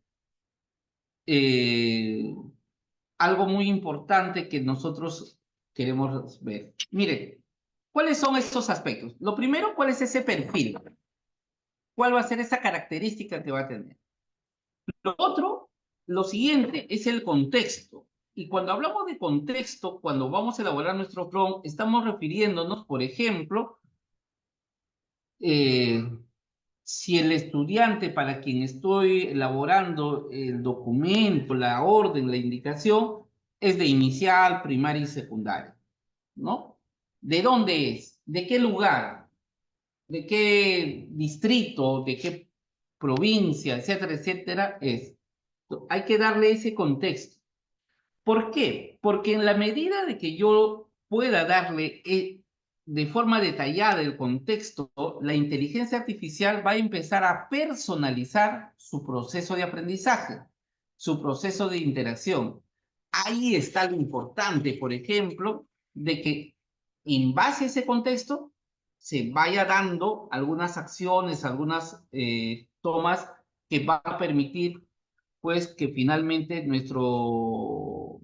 algo muy importante que nosotros queremos ver. Miren, ¿cuáles son estos aspectos? Lo primero, ¿cuál es ese perfil? ¿Cuál va a ser esa característica que va a tener? Lo otro, lo siguiente, es el contexto. Y cuando hablamos de contexto, cuando vamos a elaborar nuestro prompt, estamos refiriéndonos, por ejemplo, si el estudiante para quien estoy elaborando el documento, la orden, la indicación, es de inicial, primaria y secundaria, ¿no? ¿De dónde es? ¿De qué lugar? ¿De qué distrito? ¿De qué provincia? Etcétera, etcétera, es. Hay que darle ese contexto. ¿Por qué? Porque en la medida de que yo pueda darle de forma detallada el contexto, la inteligencia artificial va a empezar a personalizar su proceso de aprendizaje, su proceso de interacción, ahí está lo importante, por ejemplo, de que en base a ese contexto se vaya dando algunas acciones, algunas tomas que van a permitir, pues, que finalmente nuestros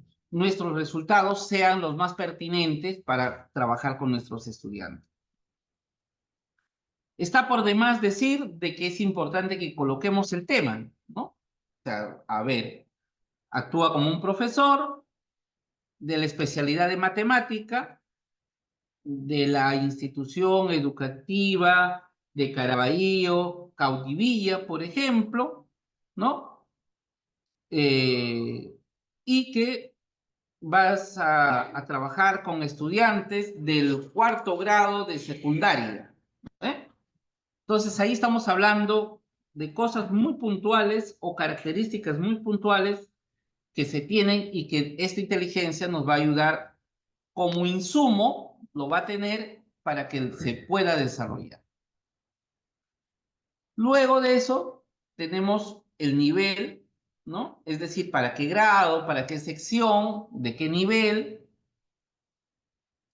resultados sean los más pertinentes para trabajar con nuestros estudiantes. Está por demás decir de que es importante que coloquemos el tema, ¿no? O sea, a ver, actúa como un profesor de la especialidad de matemática de la institución educativa de Caraballo, Cautivilla, por ejemplo, ¿no? Y que vas a trabajar con estudiantes del 4º grado de secundaria, ¿eh? Entonces ahí estamos hablando de cosas muy puntuales o características muy puntuales que se tienen y que esta inteligencia nos va a ayudar como insumo, lo va a tener para que se pueda desarrollar. Luego de eso tenemos el nivel, ¿no? Es decir, para qué grado, para qué sección, de qué nivel,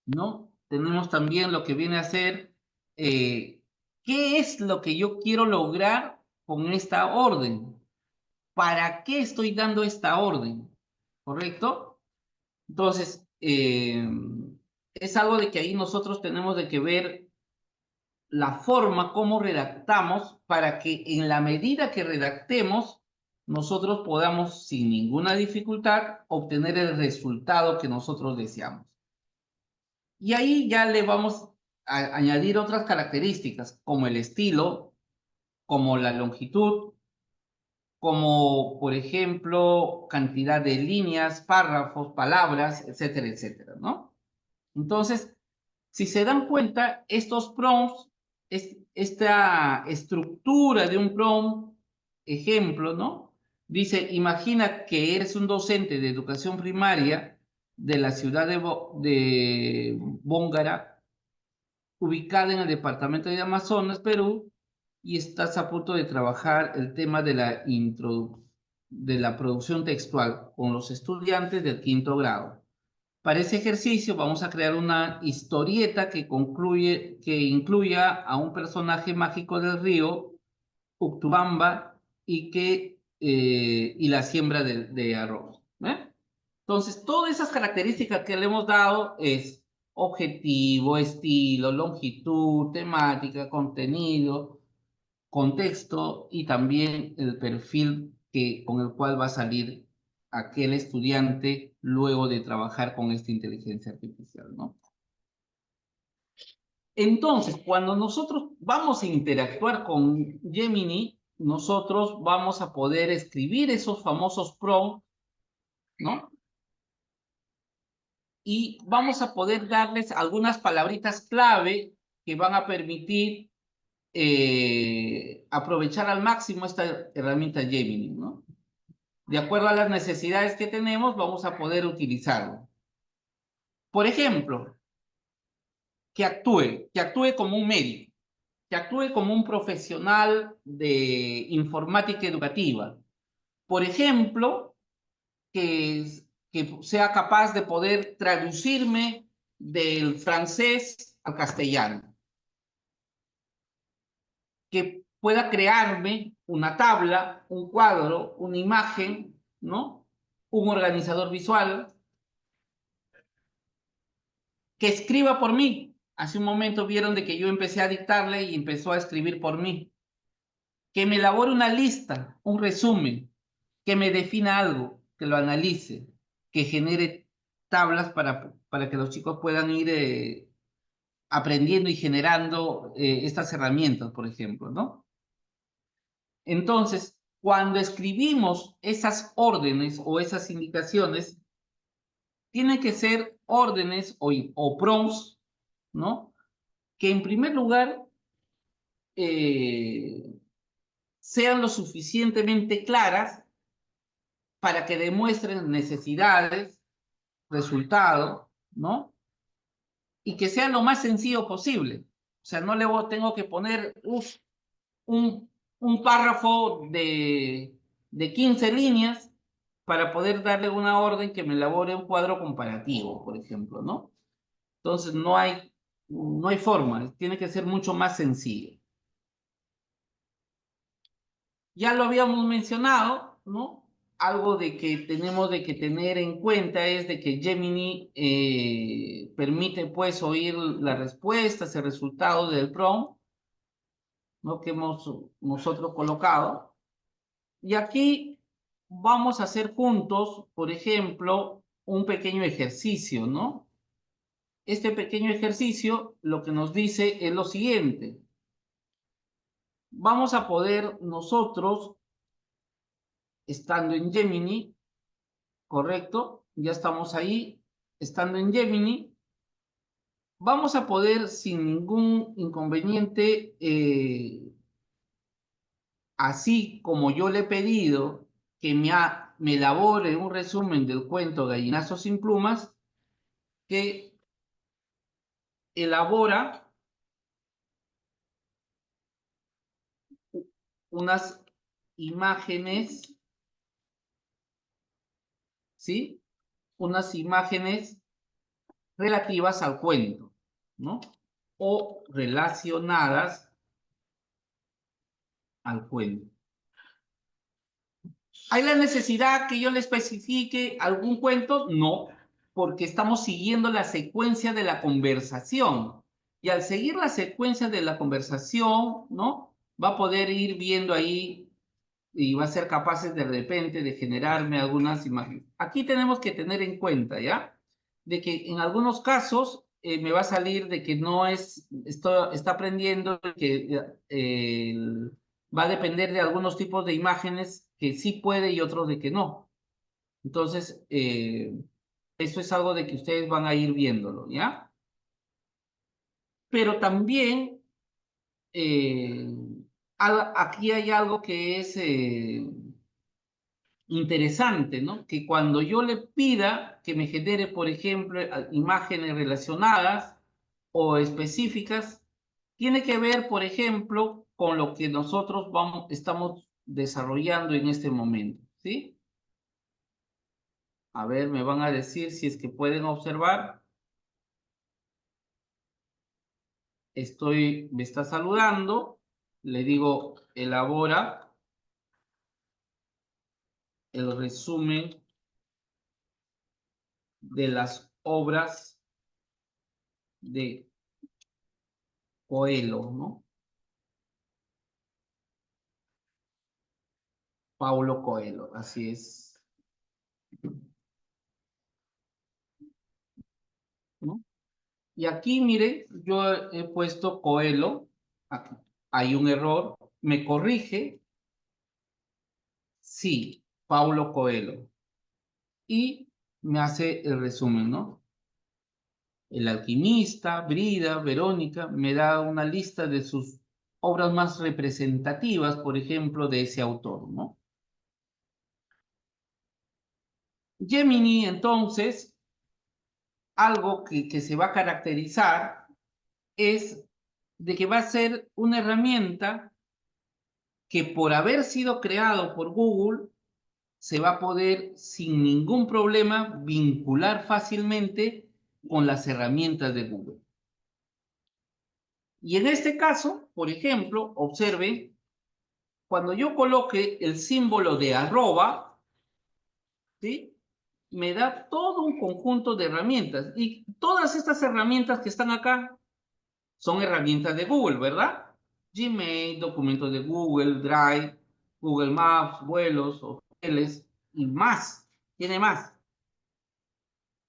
¿no? Tenemos también lo que viene a ser qué es lo que yo quiero lograr con esta orden. ¿Para qué estoy dando esta orden? ¿Correcto? Entonces, es algo de que ahí nosotros tenemos de que ver la forma como redactamos para que en la medida que redactemos, nosotros podamos sin ninguna dificultad obtener el resultado que nosotros deseamos. Y ahí ya le vamos a añadir otras características, como el estilo, como la longitud, como por ejemplo cantidad de líneas, párrafos, palabras, etcétera, etcétera, ¿no? Entonces, si se dan cuenta, estos prompts, esta estructura de un prompt, ejemplo, ¿no? Dice, imagina que eres un docente de educación primaria de la ciudad de Bóngara, ubicada en el departamento de Amazonas, Perú, y estás a punto de trabajar el tema de de la producción textual con los estudiantes del 5º grado. Para ese ejercicio vamos a crear una historieta que incluya a un personaje mágico del río, Uctubamba, y la siembra de arroz, ¿eh? Entonces, todas esas características que le hemos dado es objetivo, estilo, longitud, temática, contenido, contexto y también el perfil con el cual va a salir aquel estudiante luego de trabajar con esta inteligencia artificial, ¿no? Entonces, cuando nosotros vamos a interactuar con Gemini, nosotros vamos a poder escribir esos famosos prompts, ¿no? Y vamos a poder darles algunas palabritas clave que van a permitir aprovechar al máximo esta herramienta Gemini, ¿no? De acuerdo a las necesidades que tenemos, vamos a poder utilizarlo. Por ejemplo, que actúe como un médico, que actúe como un profesional de informática educativa. Por ejemplo, que sea capaz de poder traducirme del francés al castellano. Que pueda crearme una tabla, un cuadro, una imagen, ¿no? Un organizador visual, que escriba por mí. Hace un momento vieron de que yo empecé a dictarle y empezó a escribir por mí. Que me elabore una lista, un resumen, que me defina algo, que lo analice, que genere tablas para que los chicos puedan ir aprendiendo y generando estas herramientas, por ejemplo, ¿no? Entonces, cuando escribimos esas órdenes o esas indicaciones, tienen que ser órdenes o prompts, ¿no? Que en primer lugar sean lo suficientemente claras para que demuestren necesidades, resultados, ¿no? Y que sea lo más sencillo posible. O sea, no le tengo que poner un párrafo de 15 líneas para poder darle una orden que me elabore un cuadro comparativo, por ejemplo, ¿no? Entonces no hay forma, tiene que ser mucho más sencillo. Ya lo habíamos mencionado, ¿no? Algo de que tenemos de que tener en cuenta es de que Gemini permite pues oír las respuestas, el resultado del prompt, ¿no? Que hemos nosotros colocado. Y aquí vamos a hacer juntos, por ejemplo, un pequeño ejercicio, ¿no? Este pequeño ejercicio lo que nos dice es lo siguiente. Vamos a poder nosotros, estando en Gemini, ¿correcto? Ya estamos ahí, estando en Gemini, vamos a poder sin ningún inconveniente, así como yo le he pedido que me elabore un resumen del cuento Gallinazo sin plumas, que elabora unas imágenes, ¿sí? Unas imágenes relativas al cuento, ¿no? O relacionadas al cuento. ¿Hay la necesidad que yo le especifique algún cuento? No, porque estamos siguiendo la secuencia de la conversación. Y al seguir la secuencia de la conversación, ¿no? Va a poder ir viendo ahí y va a ser capaces de repente de generarme algunas imágenes. Aquí tenemos que tener en cuenta, ¿ya? De que en algunos casos me va a salir de que no es, esto está aprendiendo, que va a depender de algunos tipos de imágenes que sí puede y otros de que no. Entonces, eso es algo de que ustedes van a ir viéndolo, ¿ya? Pero también eh, aquí hay algo que es interesante, ¿no? Que cuando yo le pida que me genere, por ejemplo, imágenes relacionadas o específicas, tiene que ver, por ejemplo, con lo que nosotros estamos desarrollando en este momento, ¿sí? A ver, me van a decir si es que pueden observar. Me está saludando, le digo, elabora el resumen de las obras de Coelho, ¿no? Paulo Coelho, así es, ¿no? Y aquí, miren, yo he puesto Coelho, aquí hay un error, me corrige, sí, Paulo Coelho, y me hace el resumen, ¿no? El alquimista, Brida, Verónica, me da una lista de sus obras más representativas, por ejemplo, de ese autor, ¿no? Gemini, entonces, algo que se va a caracterizar es de que va a ser una herramienta que por haber sido creado por Google, se va a poder sin ningún problema vincular fácilmente con las herramientas de Google. Y en este caso, por ejemplo, observe, cuando yo coloque el símbolo de arroba, ¿sí? Me da todo un conjunto de herramientas. Y todas estas herramientas que están acá son herramientas de Google, ¿verdad? Gmail, documentos de Google, Drive, Google Maps, vuelos, hoteles y más. Tiene más.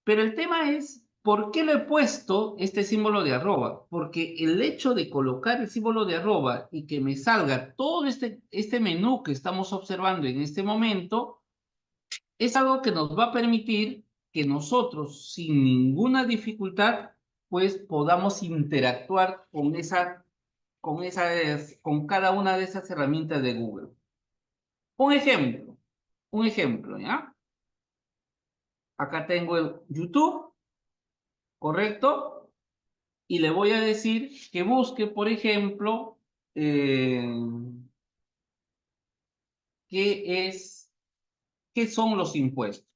Pero el tema es, ¿por qué le he puesto este símbolo de arroba? Porque el hecho de colocar el símbolo de arroba y que me salga todo este menú que estamos observando en este momento, es algo que nos va a permitir que nosotros, sin ninguna dificultad, pues podamos interactuar con cada una de esas herramientas de Google. Un ejemplo, ¿ya? Acá tengo el YouTube, ¿correcto? Y le voy a decir que busque, por ejemplo, qué es qué son los impuestos.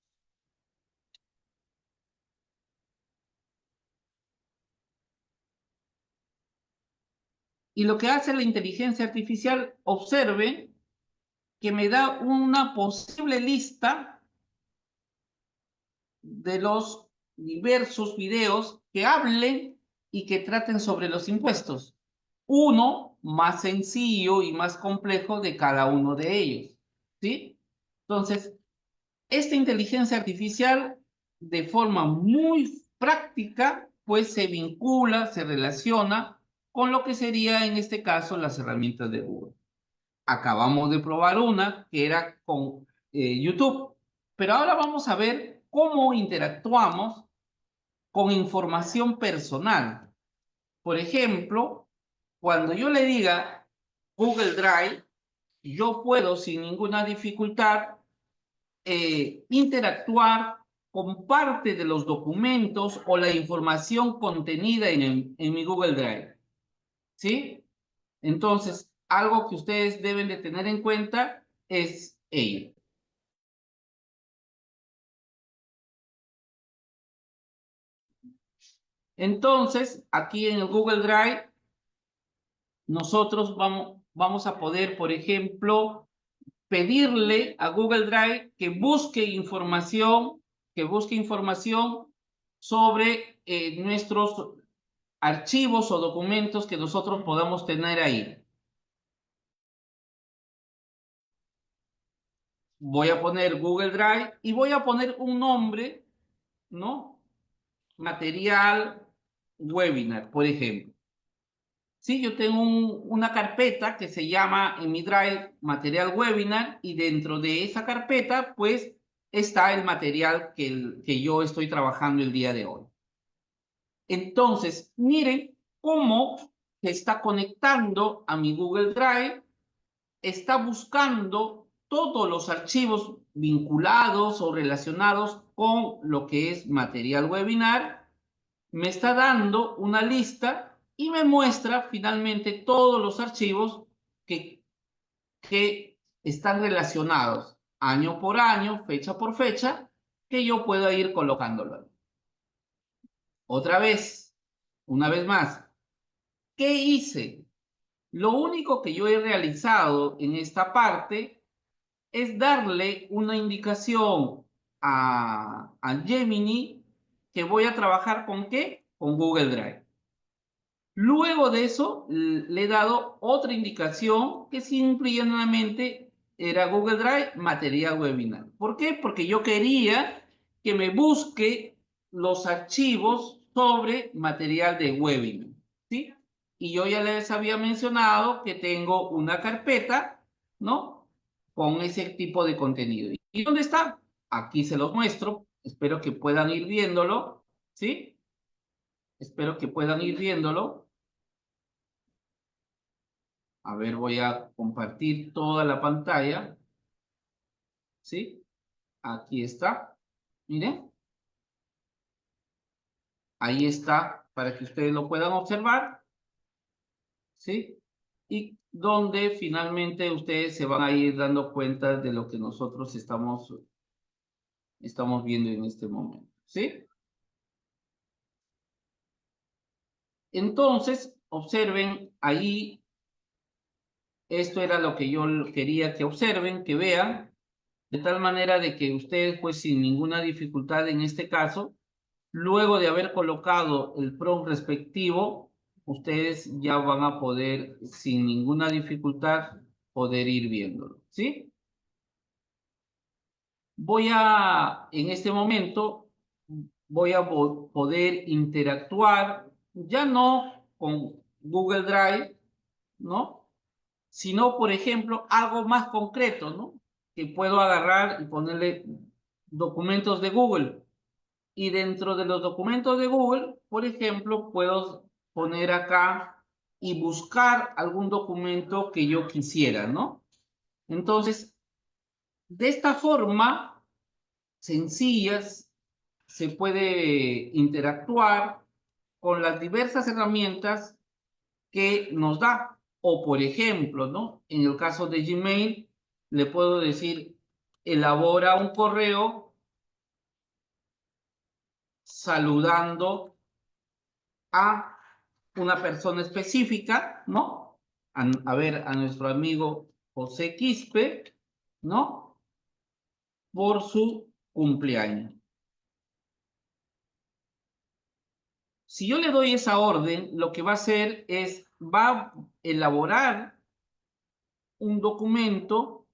Y lo que hace la inteligencia artificial, observe que me da una posible lista de los diversos videos que hablen y que traten sobre los impuestos. Uno más sencillo y más complejo de cada uno de ellos, ¿sí? Entonces, esta inteligencia artificial, de forma muy práctica, pues se vincula, se relaciona con lo que sería en este caso las herramientas de Google. Acabamos de probar una que era con YouTube, pero ahora vamos a ver cómo interactuamos con información personal. Por ejemplo, cuando yo le diga Google Drive, yo puedo sin ninguna dificultad interactuar con parte de los documentos o la información contenida en mi Google Drive. ¿Sí? Entonces, algo que ustedes deben de tener en cuenta es ello. Entonces, aquí en el Google Drive, nosotros vamos a poder, por ejemplo, pedirle a Google Drive que busque información sobre nuestros archivos o documentos que nosotros podamos tener ahí. Voy a poner Google Drive y voy a poner un nombre, ¿no? Material webinar, por ejemplo. Sí, yo tengo una carpeta que se llama en mi Drive material webinar y dentro de esa carpeta pues está el material que yo estoy trabajando el día de hoy. Entonces, miren cómo se está conectando a mi Google Drive, está buscando todos los archivos vinculados o relacionados con lo que es material webinar, me está dando una lista y me muestra finalmente todos los archivos que están relacionados año por año, fecha por fecha, que yo pueda ir colocándolo. Otra vez, una vez más, ¿qué hice? Lo único que yo he realizado en esta parte es darle una indicación a Gemini que voy a trabajar con ¿qué? Con Google Drive. Luego de eso, le he dado otra indicación que simplemente era Google Drive, material webinar. ¿Por qué? Porque yo quería que me busque los archivos sobre material de webinar, ¿sí? Y yo ya les había mencionado que tengo una carpeta, ¿no? Con ese tipo de contenido. ¿Y dónde está? Aquí se los muestro. Espero que puedan ir viéndolo, ¿sí? Espero que puedan ir viéndolo. A ver, voy a compartir toda la pantalla. ¿Sí? Aquí está. Miren. Ahí está para que ustedes lo puedan observar. ¿Sí? Y donde finalmente ustedes se van a ir dando cuenta de lo que nosotros estamos viendo en este momento. ¿Sí? Entonces, observen ahí. Esto era lo que yo quería que observen, que vean, de tal manera de que ustedes, pues sin ninguna dificultad en este caso, luego de haber colocado el prompt respectivo, ustedes ya van a poder, sin ninguna dificultad, poder ir viéndolo, ¿sí? En este momento, voy a poder interactuar, ya no con Google Drive, ¿no? Sino, por ejemplo, algo más concreto, ¿no? Que puedo agarrar y ponerle documentos de Google. Y dentro de los documentos de Google, por ejemplo, puedo poner acá y buscar algún documento que yo quisiera, ¿no? Entonces, de esta forma sencilla, se puede interactuar con las diversas herramientas que nos da. O por ejemplo, ¿no? En el caso de Gmail, le puedo decir, elabora un correo saludando a una persona específica, ¿no? A ver, a nuestro amigo José Quispe, ¿no? Por su cumpleaños. Si yo le doy esa orden, lo que va a hacer es, va a elaborar un documento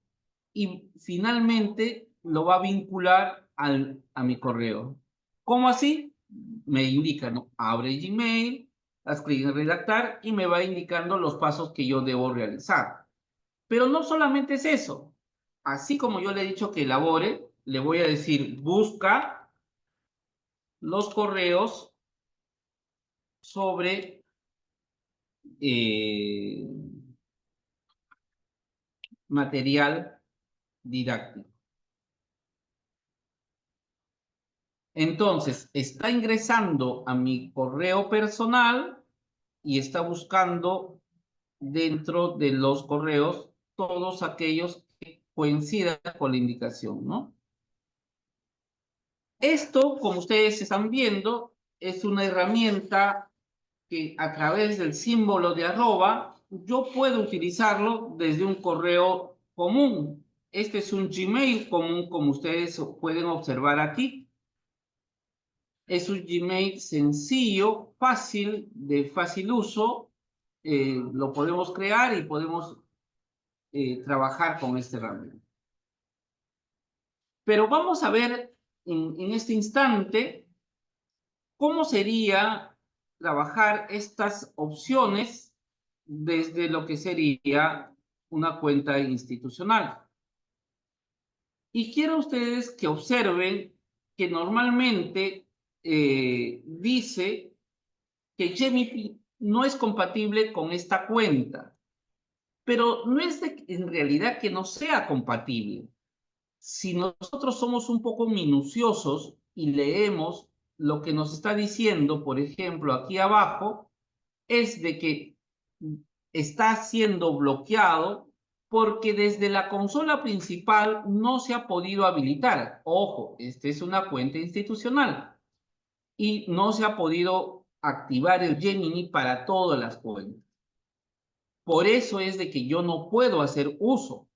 y finalmente lo va a vincular a mi correo. ¿Cómo así? Me indica, ¿no? Abre Gmail, haz clic en redactar y me va indicando los pasos que yo debo realizar. Pero no solamente es eso. Así como yo le he dicho que elabore, le voy a decir, busca los correos sobre material didáctico. Entonces, está ingresando a mi correo personal y está buscando dentro de los correos todos aquellos que coincidan con la indicación, ¿no? Esto, como ustedes están viendo, es una herramienta que a través del símbolo de arroba yo puedo utilizarlo desde un correo común. Este es un Gmail común, como ustedes pueden observar aquí. Es un Gmail sencillo, fácil, de fácil uso. Lo podemos crear y podemos trabajar con este herramienta. Pero vamos a ver en este instante cómo sería trabajar estas opciones desde lo que sería una cuenta institucional. Y quiero ustedes que observen que normalmente dice que Gemini no es compatible con esta cuenta, pero no es en realidad que no sea compatible. Si nosotros somos un poco minuciosos y leemos lo que nos está diciendo, por ejemplo, aquí abajo, es de que está siendo bloqueado porque desde la consola principal no se ha podido habilitar. Ojo, esta es una cuenta institucional y no se ha podido activar el Gemini para todas las cuentas. Por eso es de que yo no puedo hacer uso.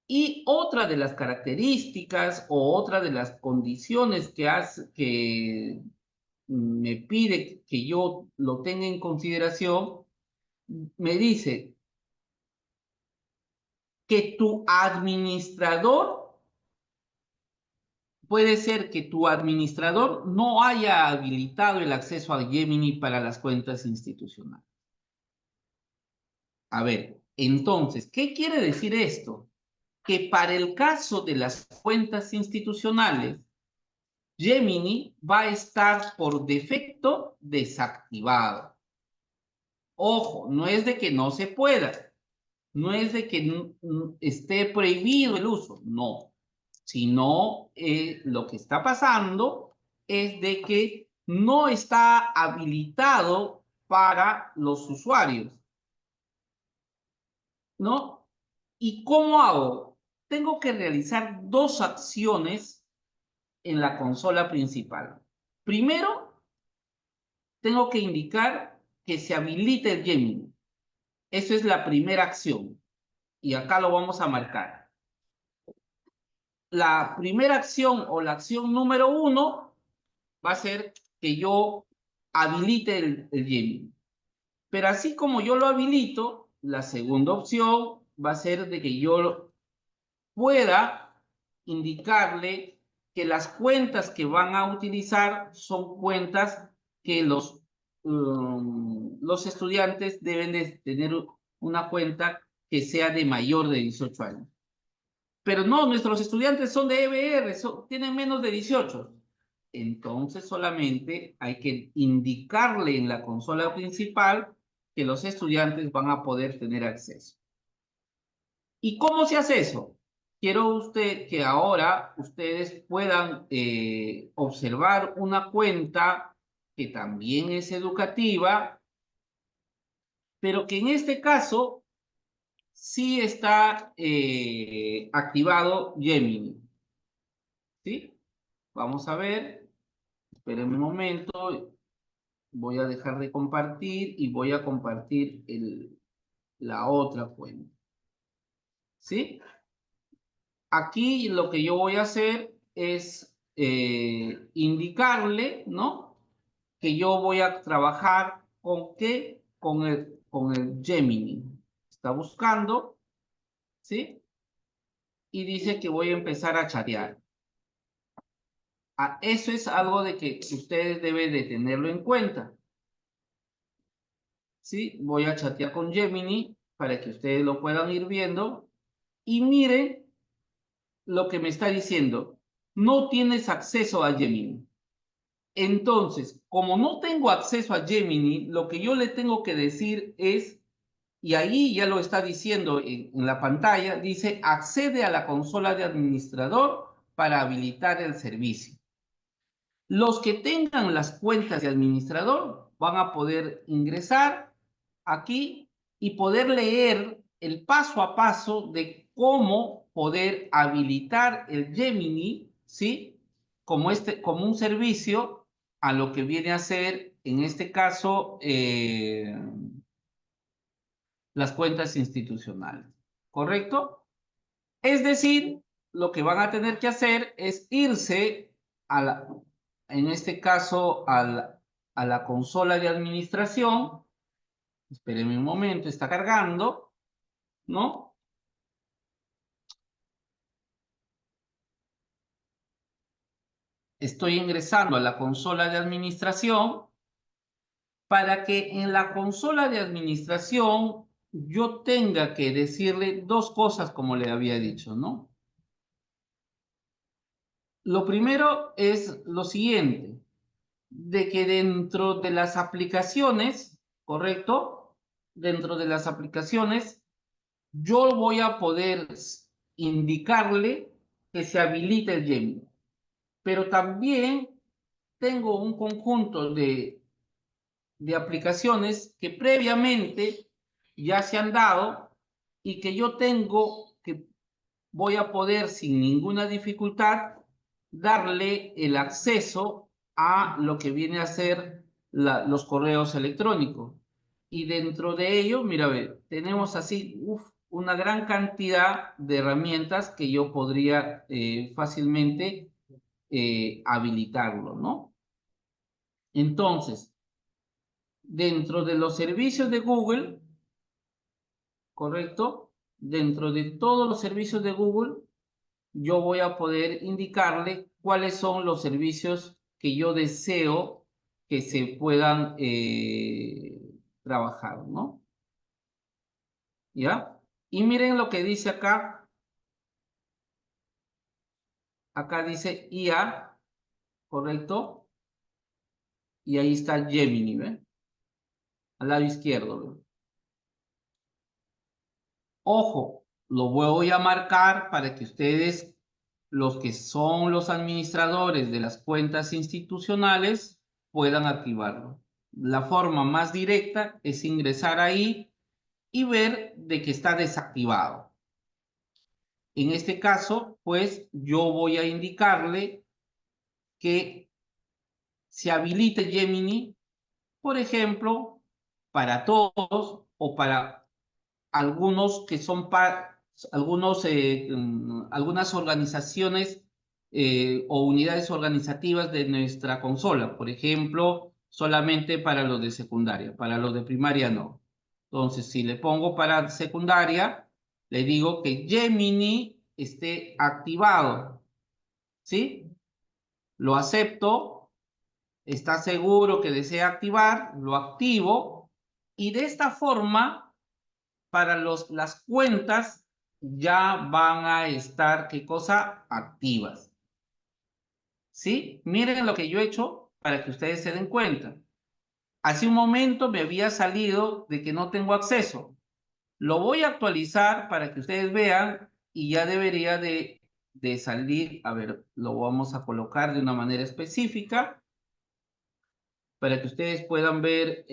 Y otra de las características o otra de las condiciones que me pide que yo lo tenga en consideración, me dice que tu administrador, puede ser que tu administrador no haya habilitado el acceso a Gemini para las cuentas institucionales. A ver, entonces, ¿qué quiere decir esto? Que para el caso de las cuentas institucionales, Gemini va a estar por defecto desactivado. Ojo, no es de que no se pueda, no es de que esté prohibido el uso, no, sino lo que está pasando es de que no está habilitado para los usuarios, ¿no? ¿Y cómo hago? Tengo que realizar dos acciones en la consola principal. Primero, tengo que indicar que se habilite el Gemini. Esa es la primera acción. Y acá lo vamos a marcar. La primera acción o la acción número 1 va a ser que yo habilite el Gemini. Pero así como yo lo habilito, la segunda opción va a ser de que yo pueda indicarle que las cuentas que van a utilizar son cuentas que los estudiantes deben de tener una cuenta que sea de mayor de 18 años. Pero no, nuestros estudiantes son de EBR, tienen menos de 18. Entonces solamente hay que indicarle en la consola principal que los estudiantes van a poder tener acceso. ¿Y cómo se hace eso? Quiero que ahora ustedes puedan observar una cuenta que también es educativa, pero que en este caso sí está activado Gemini. ¿Sí? Vamos a ver. Esperen un momento. Voy a dejar de compartir y voy a compartir la otra cuenta. ¿Sí? Aquí lo que yo voy a hacer es indicarle, ¿no? Que yo voy a trabajar con qué, con el Gemini. Está buscando, ¿sí? Y dice que voy a empezar a chatear. Eso es algo de que ustedes deben de tenerlo en cuenta. ¿Sí? Voy a chatear con Gemini para que ustedes lo puedan ir viendo. Y miren lo que me está diciendo. No tienes acceso a Gemini. Entonces, como no tengo acceso a Gemini, lo que yo le tengo que decir es, y ahí ya lo está diciendo en la pantalla, dice, accede a la consola de administrador para habilitar el servicio. Los que tengan las cuentas de administrador van a poder ingresar aquí y poder leer el paso a paso de cómo poder habilitar el Gemini, ¿sí? Como un servicio a lo que viene a ser, en este caso, las cuentas institucionales, ¿correcto? Es decir, lo que van a tener que hacer es irse en este caso, a la consola de administración. Espérenme un momento, está cargando, ¿no? Estoy ingresando a la consola de administración para que en la consola de administración yo tenga que decirle dos cosas como le había dicho, ¿no? Lo primero es lo siguiente, de que dentro de las aplicaciones, ¿correcto? Dentro de las aplicaciones, yo voy a poder indicarle que se habilite el Gemini. Pero también tengo un conjunto de aplicaciones que previamente ya se han dado y que yo tengo que voy a poder sin ninguna dificultad darle el acceso a lo que viene a ser los correos electrónicos. Y dentro de ello, mira, ve, tenemos así una gran cantidad de herramientas que yo podría fácilmente habilitarlo, ¿no? Entonces, dentro de los servicios de Google, ¿correcto? Dentro de todos los servicios de Google, yo voy a poder indicarle cuáles son los servicios que yo deseo que se puedan trabajar, ¿no? ¿Ya? Y miren lo que dice acá. Acá dice IA, ¿correcto? Y ahí está Gemini, ¿ven? Al lado izquierdo, ¿ven? Ojo, lo voy a marcar para que ustedes, los que son los administradores de las cuentas institucionales, puedan activarlo. La forma más directa es ingresar ahí y ver de que está desactivado. En este caso, pues yo voy a indicarle que se habilite Gemini, por ejemplo, para todos o para algunos que son algunas organizaciones o unidades organizativas de nuestra consola. Por ejemplo, solamente para los de secundaria, para los de primaria no. Entonces, si le pongo para secundaria, le digo que Gemini esté activado, ¿sí? Lo acepto, está seguro que desea activar, lo activo y de esta forma para las cuentas ya van a estar, ¿qué cosa? Activas. ¿Sí? Miren lo que yo he hecho para que ustedes se den cuenta. Hace un momento me había salido de que no tengo acceso. Lo voy a actualizar para que ustedes vean y ya debería de salir. A ver, lo vamos a colocar de una manera específica para que ustedes puedan ver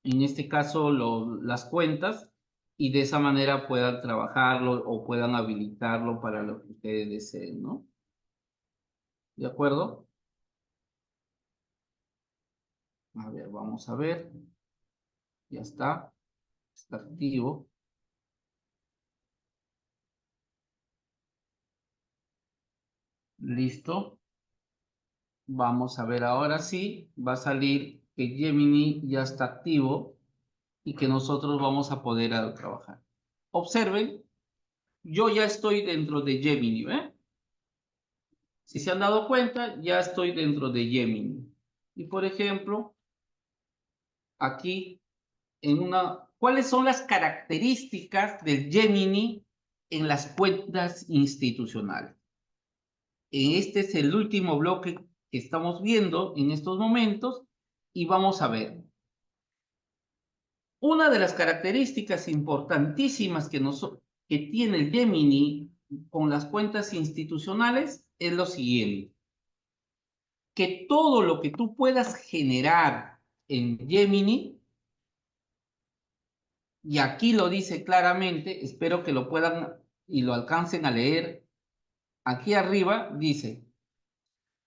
en este caso las cuentas, y de esa manera puedan trabajarlo o puedan habilitarlo para lo que ustedes deseen, ¿no? ¿De acuerdo? A ver, vamos a ver. Ya está. Está activo. Listo. Vamos a ver ahora sí. Va a salir que Gemini ya está activo y que nosotros vamos a poder trabajar. Observen, yo ya estoy dentro de Gemini, ¿eh? Si se han dado cuenta, ya estoy dentro de Gemini. Y por ejemplo, aquí ¿cuáles son las características del Gemini en las cuentas institucionales? Este es el último bloque que estamos viendo en estos momentos y vamos a ver. Una de las características importantísimas que tiene el Gemini con las cuentas institucionales es lo siguiente: que todo lo que tú puedas generar en Gemini, y aquí lo dice claramente, espero que lo puedan y lo alcancen a leer, aquí arriba dice: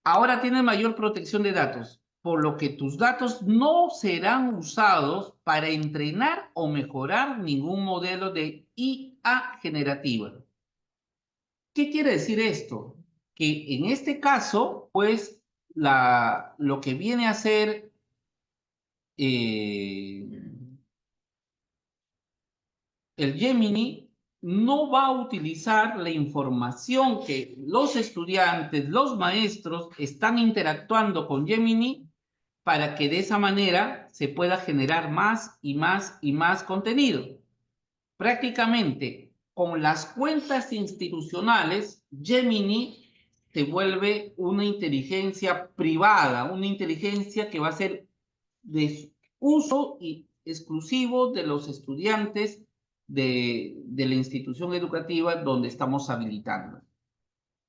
ahora tienes mayor protección de datos, por lo que tus datos no serán usados para entrenar o mejorar ningún modelo de IA generativa. ¿Qué quiere decir esto? Que en este caso, pues, lo que viene a ser el Gemini no va a utilizar la información que los estudiantes, los maestros están interactuando con Gemini para que de esa manera se pueda generar más y más y más contenido. Prácticamente con las cuentas institucionales, Gemini se vuelve una inteligencia privada, una inteligencia que va a ser de uso exclusivo de los estudiantes de la institución educativa donde estamos habilitando.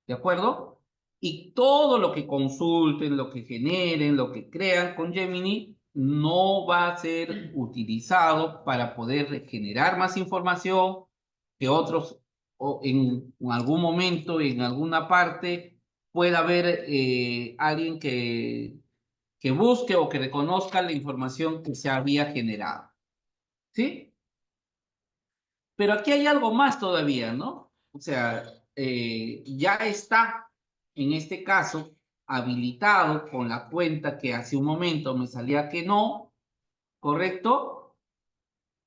¿De acuerdo? Y todo lo que consulten, lo que generen, lo que crean con Gemini no va a ser utilizado para poder generar más información que otros, o en algún momento, en alguna parte, pueda haber alguien que busque o que reconozca la información que se había generado. ¿Sí? Pero aquí hay algo más todavía, ¿no? O sea, ya está, en este caso, habilitado con la cuenta que hace un momento me salía que no, ¿correcto?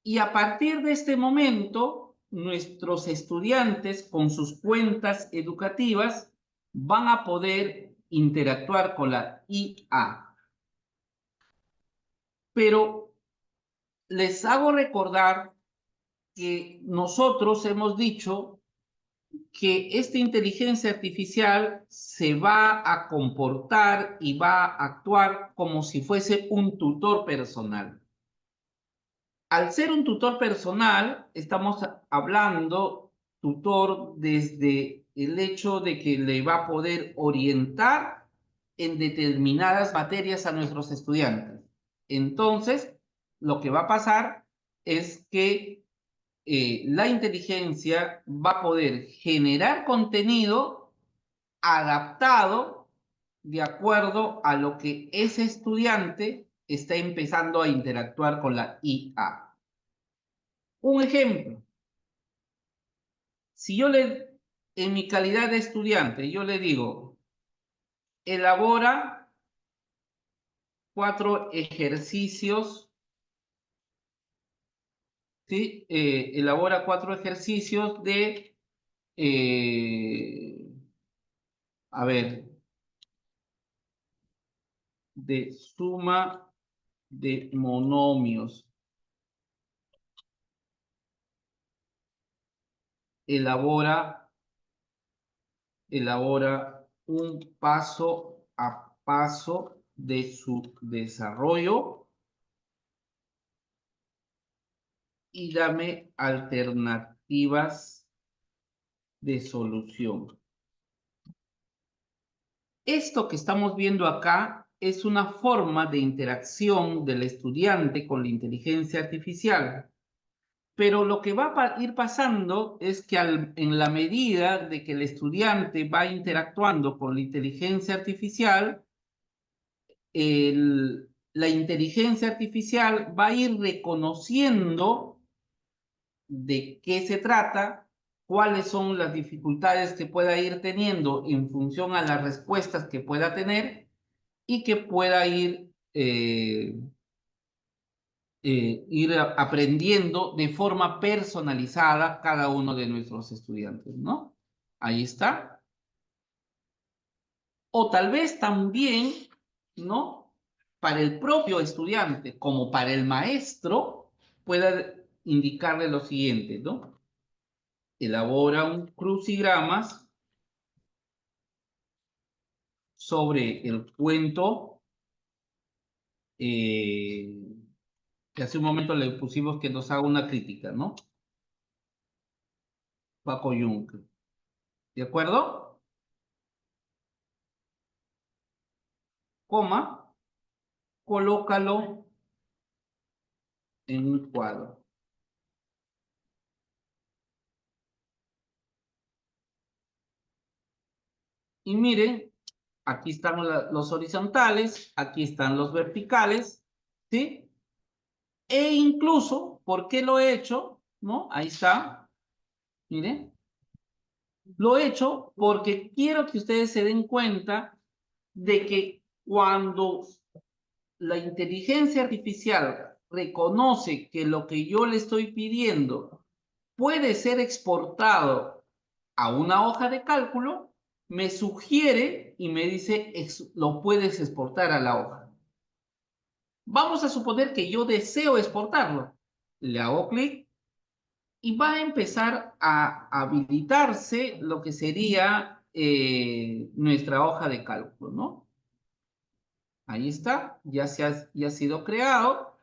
Y a partir de este momento, nuestros estudiantes con sus cuentas educativas van a poder interactuar con la IA. Pero les hago recordar que nosotros hemos dicho que esta inteligencia artificial se va a comportar y va a actuar como si fuese un tutor personal. Al ser un tutor personal, estamos hablando tutor desde el hecho de que le va a poder orientar en determinadas materias a nuestros estudiantes. Entonces, lo que va a pasar es que la inteligencia va a poder generar contenido adaptado de acuerdo a lo que ese estudiante está empezando a interactuar con la IA. Un ejemplo, si en mi calidad de estudiante, yo le digo, elabora 4 ejercicios, ¿sí? Elabora 4 ejercicios de, a ver, de suma de monomios. Elabora un paso a paso de su desarrollo y dame alternativas de solución. Esto que estamos viendo acá es una forma de interacción del estudiante con la inteligencia artificial. Pero lo que va a ir pasando es que en la medida de que el estudiante va interactuando con la inteligencia artificial, la inteligencia artificial va a ir reconociendo de qué se trata, cuáles son las dificultades que pueda ir teniendo en función a las respuestas que pueda tener y que pueda ir aprendiendo de forma personalizada cada uno de nuestros estudiantes, ¿no? Ahí está. O tal vez también, ¿no? Para el propio estudiante como para el maestro pueda indicarle lo siguiente, ¿no? Elabora un crucigramas sobre el cuento que hace un momento le pusimos que nos haga una crítica, ¿no? Paco Juncker. ¿De acuerdo? Coma, colócalo en un cuadro. Y miren, aquí están los horizontales, aquí están los verticales, ¿sí? E incluso, ¿por qué lo he hecho? ¿No? Ahí está. Miren. Lo he hecho porque quiero que ustedes se den cuenta de que cuando la inteligencia artificial reconoce que lo que yo le estoy pidiendo puede ser exportado a una hoja de cálculo, me sugiere y me dice, lo puedes exportar a la hoja. Vamos a suponer que yo deseo exportarlo. Le hago clic y va a empezar a habilitarse lo que sería nuestra hoja de cálculo, ¿no? Ahí está, ya ha sido creado.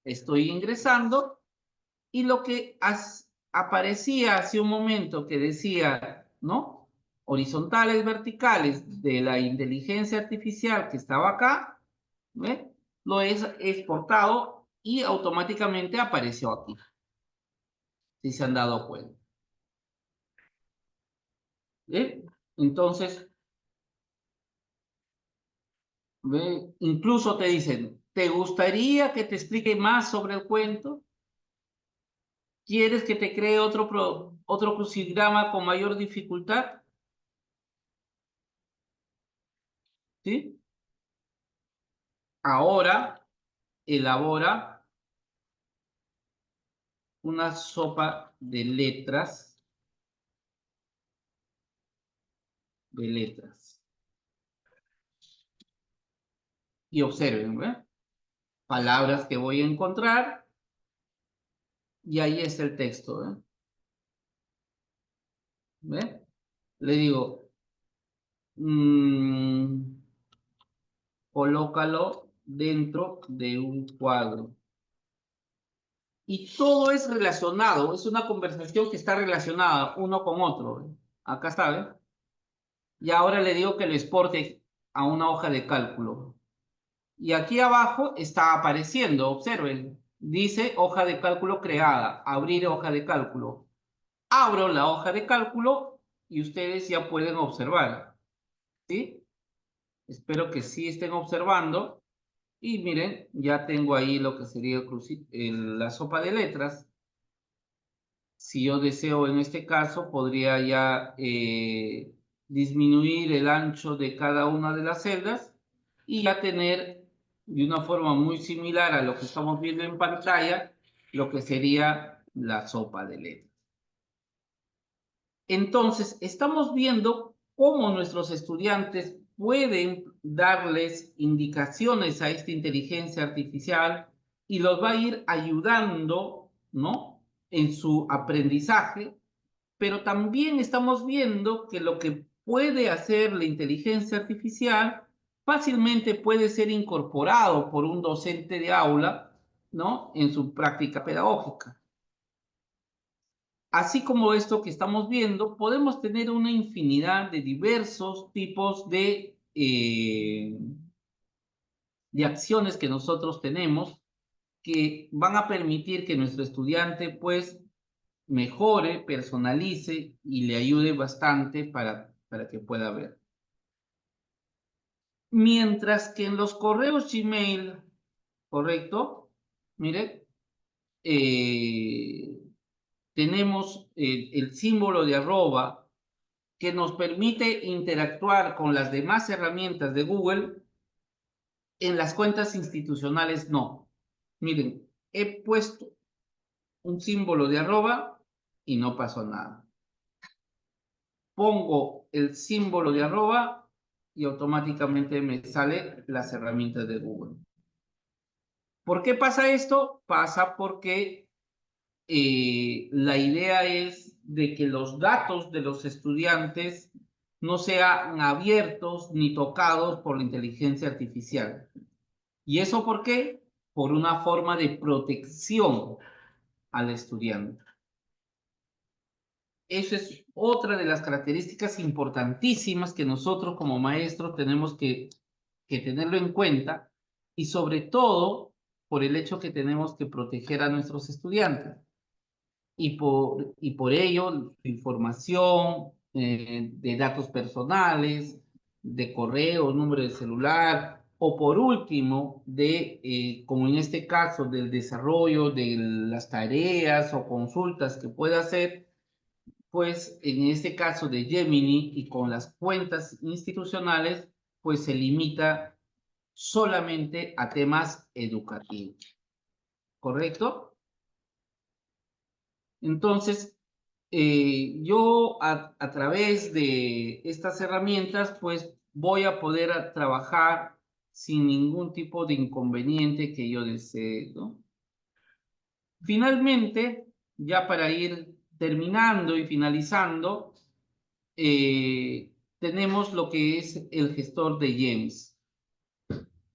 Estoy ingresando y lo que aparecía hace un momento que decía, ¿no? Horizontales, verticales de la inteligencia artificial que estaba acá, ¿ve? Lo he exportado y automáticamente apareció aquí, si se han dado cuenta. ¿Ve? Entonces, ¿ve? Incluso te dicen, ¿te gustaría que te explique más sobre el cuento? ¿Quieres que te cree otro crucigrama con mayor dificultad? ¿Sí? Ahora elabora una sopa de letras, Y observen, ¿ve? Palabras que voy a encontrar y ahí está el texto, ¿ve? ¿Ve? Le digo, colócalo dentro de un cuadro. Y todo es relacionado, es una conversación que está relacionada uno con otro, ¿ve? Acá está, ¿ve? Y ahora le digo que lo exporte a una hoja de cálculo. Y aquí abajo está apareciendo, observen, dice hoja de cálculo creada, abrir hoja de cálculo. Abro la hoja de cálculo y ustedes ya pueden observar, ¿sí? Espero que sí estén observando. Y miren, ya tengo ahí lo que sería la sopa de letras. Si yo deseo en este caso, podría ya disminuir el ancho de cada una de las celdas y ya tener de una forma muy similar a lo que estamos viendo en pantalla, lo que sería la sopa de letras. Entonces, estamos viendo cómo nuestros estudiantes pueden darles indicaciones a esta inteligencia artificial y los va a ir ayudando, ¿no? En su aprendizaje, pero también estamos viendo que lo que puede hacer la inteligencia artificial fácilmente puede ser incorporado por un docente de aula, ¿no? En su práctica pedagógica. Así como esto que estamos viendo, podemos tener una infinidad de diversos tipos de de acciones que nosotros tenemos que van a permitir que nuestro estudiante pues mejore, personalice y le ayude bastante para que pueda ver. Mientras que en los correos Gmail, ¿correcto? Mire, tenemos el símbolo de arroba que nos permite interactuar con las demás herramientas de Google. En las cuentas institucionales no. Miren, he puesto un símbolo de arroba y no pasó nada. Pongo el símbolo de arroba y automáticamente me salen las herramientas de Google. ¿Por qué pasa esto? Pasa porque la idea es de que los datos de los estudiantes no sean abiertos ni tocados por la inteligencia artificial. ¿Y eso por qué? Por una forma de protección al estudiante. Eso es otra de las características importantísimas que nosotros como maestros tenemos que tenerlo en cuenta, y sobre todo por el hecho que tenemos que proteger a nuestros estudiantes. Y por ello, su información de datos personales, de correo, número de celular, o por último, como en este caso, del desarrollo de las tareas o consultas que pueda hacer, pues en este caso de Gemini y con las cuentas institucionales, pues se limita solamente a temas educativos. ¿Correcto? Entonces, yo a través de estas herramientas, pues voy a poder trabajar sin ningún tipo de inconveniente que yo desee, ¿no? Finalmente, ya para ir terminando y finalizando, tenemos lo que es el gestor de GEMS.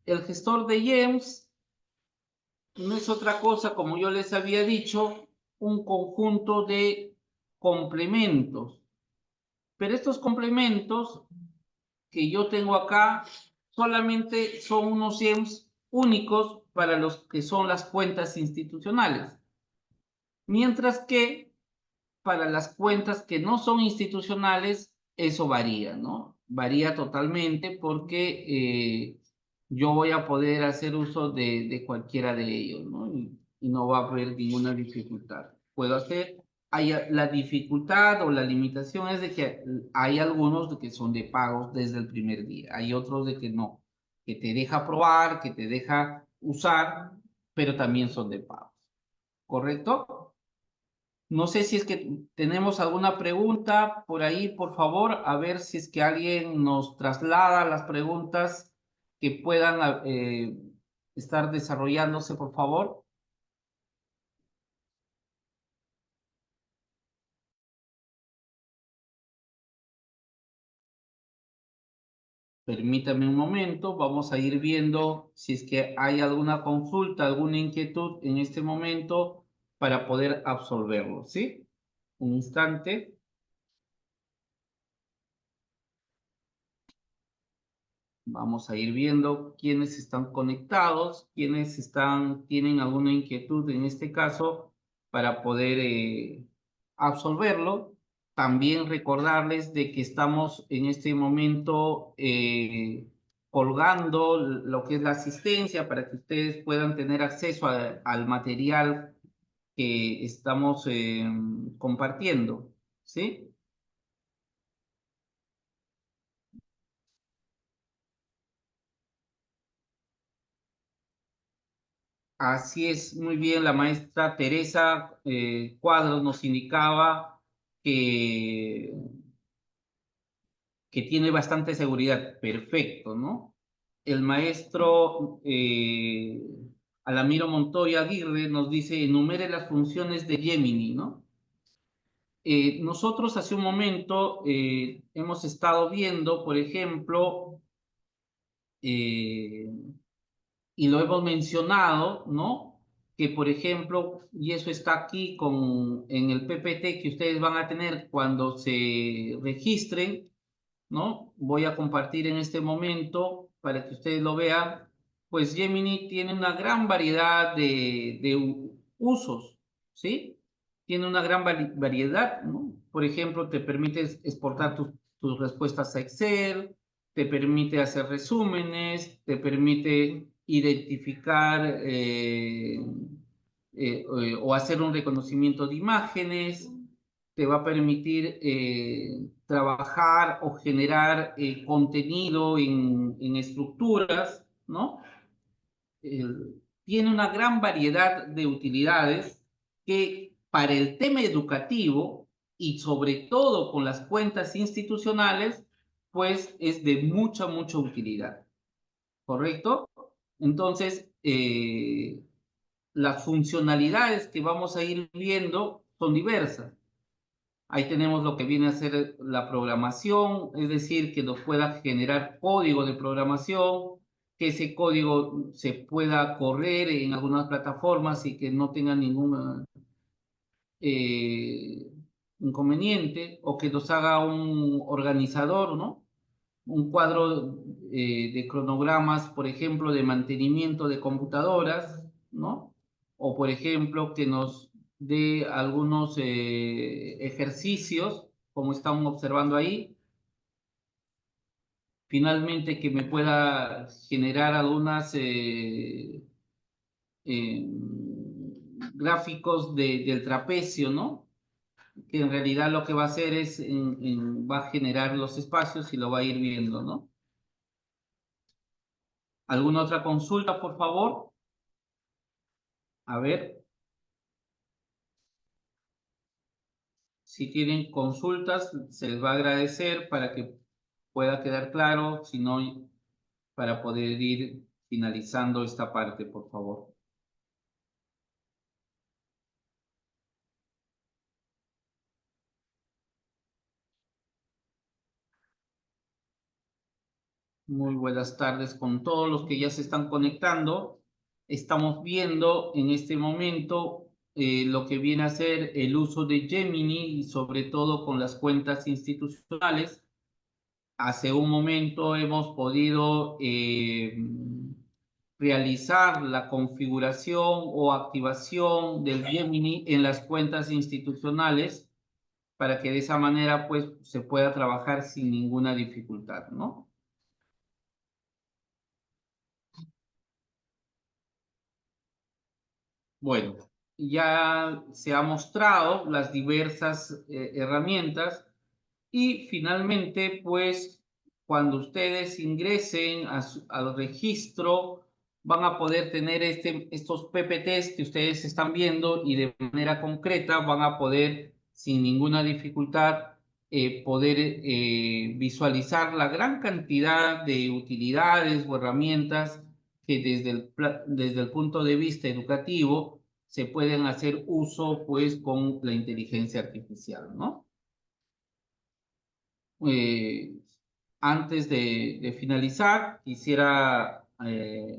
El gestor de GEMS no es otra cosa, como yo les había dicho, un conjunto de complementos. Pero estos complementos que yo tengo acá solamente son unos GEMS únicos para los que son las cuentas institucionales. Mientras que para las cuentas que no son institucionales, eso varía, ¿no? Varía totalmente porque yo voy a poder hacer uso de cualquiera de ellos, ¿no? Y no va a haber ninguna dificultad. Puedo hacer, la dificultad o la limitación es de que hay algunos de que son de pagos desde el primer día, hay otros de que no, que te deja probar, que te deja usar, pero también son de pagos, ¿correcto? No sé si es que tenemos alguna pregunta por ahí, por favor, a ver si es que alguien nos traslada las preguntas que puedan estar desarrollándose, por favor. Permítame un momento, vamos a ir viendo si es que hay alguna consulta, alguna inquietud en este momento para poder absolverlo, ¿sí? Un instante. Vamos a ir viendo quiénes están conectados, quiénes tienen alguna inquietud en este caso para poder absolverlo. También recordarles de que estamos en este momento colgando lo que es la asistencia para que ustedes puedan tener acceso al material que estamos compartiendo, ¿sí? Así es, muy bien, la maestra Teresa Cuadros nos indicaba que, que tiene bastante seguridad. Perfecto, ¿no? El maestro Alamiro Montoya Aguirre nos dice, enumere las funciones de Gemini, ¿no? Nosotros hace un momento hemos estado viendo, por ejemplo, eh, y lo hemos mencionado, ¿no? Que por ejemplo, y eso está aquí en el PPT que ustedes van a tener cuando se registren, ¿no? Voy a compartir en este momento para que ustedes lo vean. pues Gemini tiene una gran variedad de usos, ¿sí? Tiene una gran variedad, ¿no? Por ejemplo, te permite exportar tus respuestas a Excel, te permite hacer resúmenes, te permite identificar o hacer un reconocimiento de imágenes, te va a permitir trabajar o generar contenido en estructuras, ¿no? Tiene una gran variedad de utilidades que para el tema educativo y sobre todo con las cuentas institucionales, pues es de mucha, mucha utilidad. ¿Correcto? Entonces, las funcionalidades que vamos a ir viendo son diversas. Ahí tenemos lo que viene a ser la programación, es decir, que nos pueda generar código de programación, que ese código se pueda correr en algunas plataformas y que no tenga ningún inconveniente, o que nos haga un organizador, ¿no? Un cuadro de cronogramas, por ejemplo, de mantenimiento de computadoras, ¿no? O, por ejemplo, que nos dé algunos ejercicios, como estamos observando ahí. Finalmente, que me pueda generar algunas gráficos del trapecio, ¿no? Que en realidad lo que va a hacer es, va a generar los espacios y lo va a ir viendo, ¿no? ¿Alguna otra consulta, por favor? A ver, si tienen consultas, se les va a agradecer para que pueda quedar claro, si no, para poder ir finalizando esta parte, por favor. Muy buenas tardes con todos los que ya se están conectando. Estamos viendo en este momento lo que viene a ser el uso de Gemini y sobre todo con las cuentas institucionales. Hace un momento hemos podido realizar la configuración o activación del Gemini en las cuentas institucionales para que de esa manera pues se pueda trabajar sin ninguna dificultad, ¿no? Bueno, ya se ha mostrado las diversas herramientas y finalmente, pues, cuando ustedes ingresen al registro, van a poder tener estos PPTs que ustedes están viendo y de manera concreta van a poder, sin ninguna dificultad, poder visualizar la gran cantidad de utilidades o herramientas que desde el punto de vista educativo se pueden hacer uso, pues, con la inteligencia artificial, ¿no? Eh, Antes de finalizar, quisiera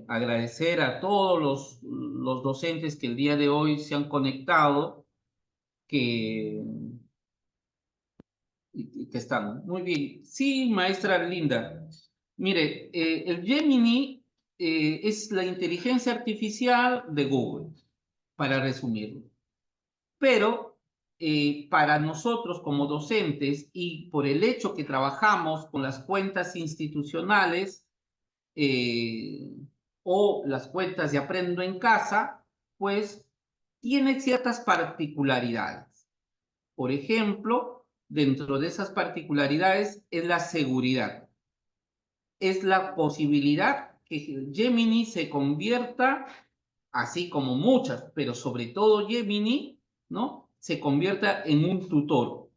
agradecer a todos los docentes que el día de hoy se han conectado, que, que están. Muy bien. Sí, maestra Linda. Mire, el Gemini es la inteligencia artificial de Google, para resumirlo. Pero para nosotros como docentes y por el hecho que trabajamos con las cuentas institucionales eh, o las cuentas de Aprendo en Casa, pues tiene ciertas particularidades. Por ejemplo, dentro de esas particularidades es la seguridad. Es la posibilidad que Gemini se convierta, así como muchas, pero sobre todo Gemini, ¿no? Se convierta en un tutor,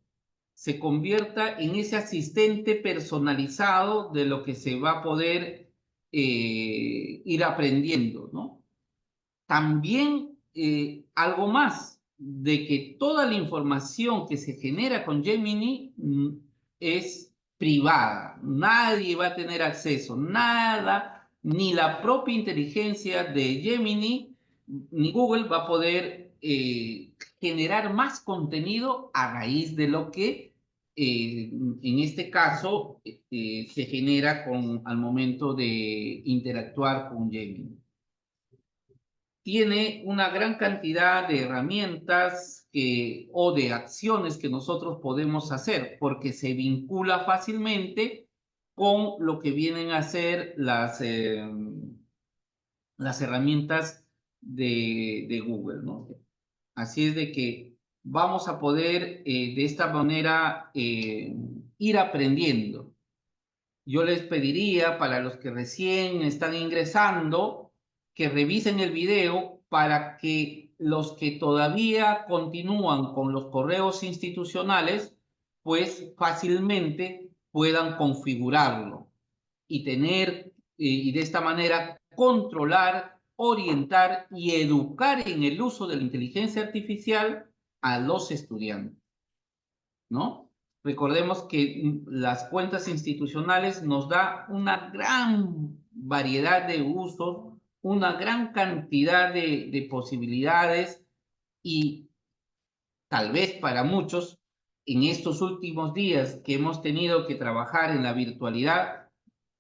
se convierta en ese asistente personalizado de lo que se va a poder ir aprendiendo, ¿no? También algo más, de que toda la información que se genera con Gemini es privada, nadie va a tener acceso, nada, ni la propia inteligencia de Gemini, ni Google va a poder generar más contenido a raíz de lo que en este caso se genera al momento de interactuar con Gemini. Tiene una gran cantidad de herramientas o de acciones que nosotros podemos hacer, porque se vincula fácilmente con lo que vienen a ser las herramientas de Google, ¿no? Así es de que vamos a poder de esta manera ir aprendiendo. Yo les pediría para los que recién están ingresando que revisen el video para que los que todavía continúan con los correos institucionales, pues fácilmente puedan configurarlo y tener, y de esta manera controlar, orientar y educar en el uso de la inteligencia artificial a los estudiantes, ¿no? Recordemos que las cuentas institucionales nos da una gran variedad de usos, una gran cantidad de posibilidades y tal vez para muchos, en estos últimos días que hemos tenido que trabajar en la virtualidad,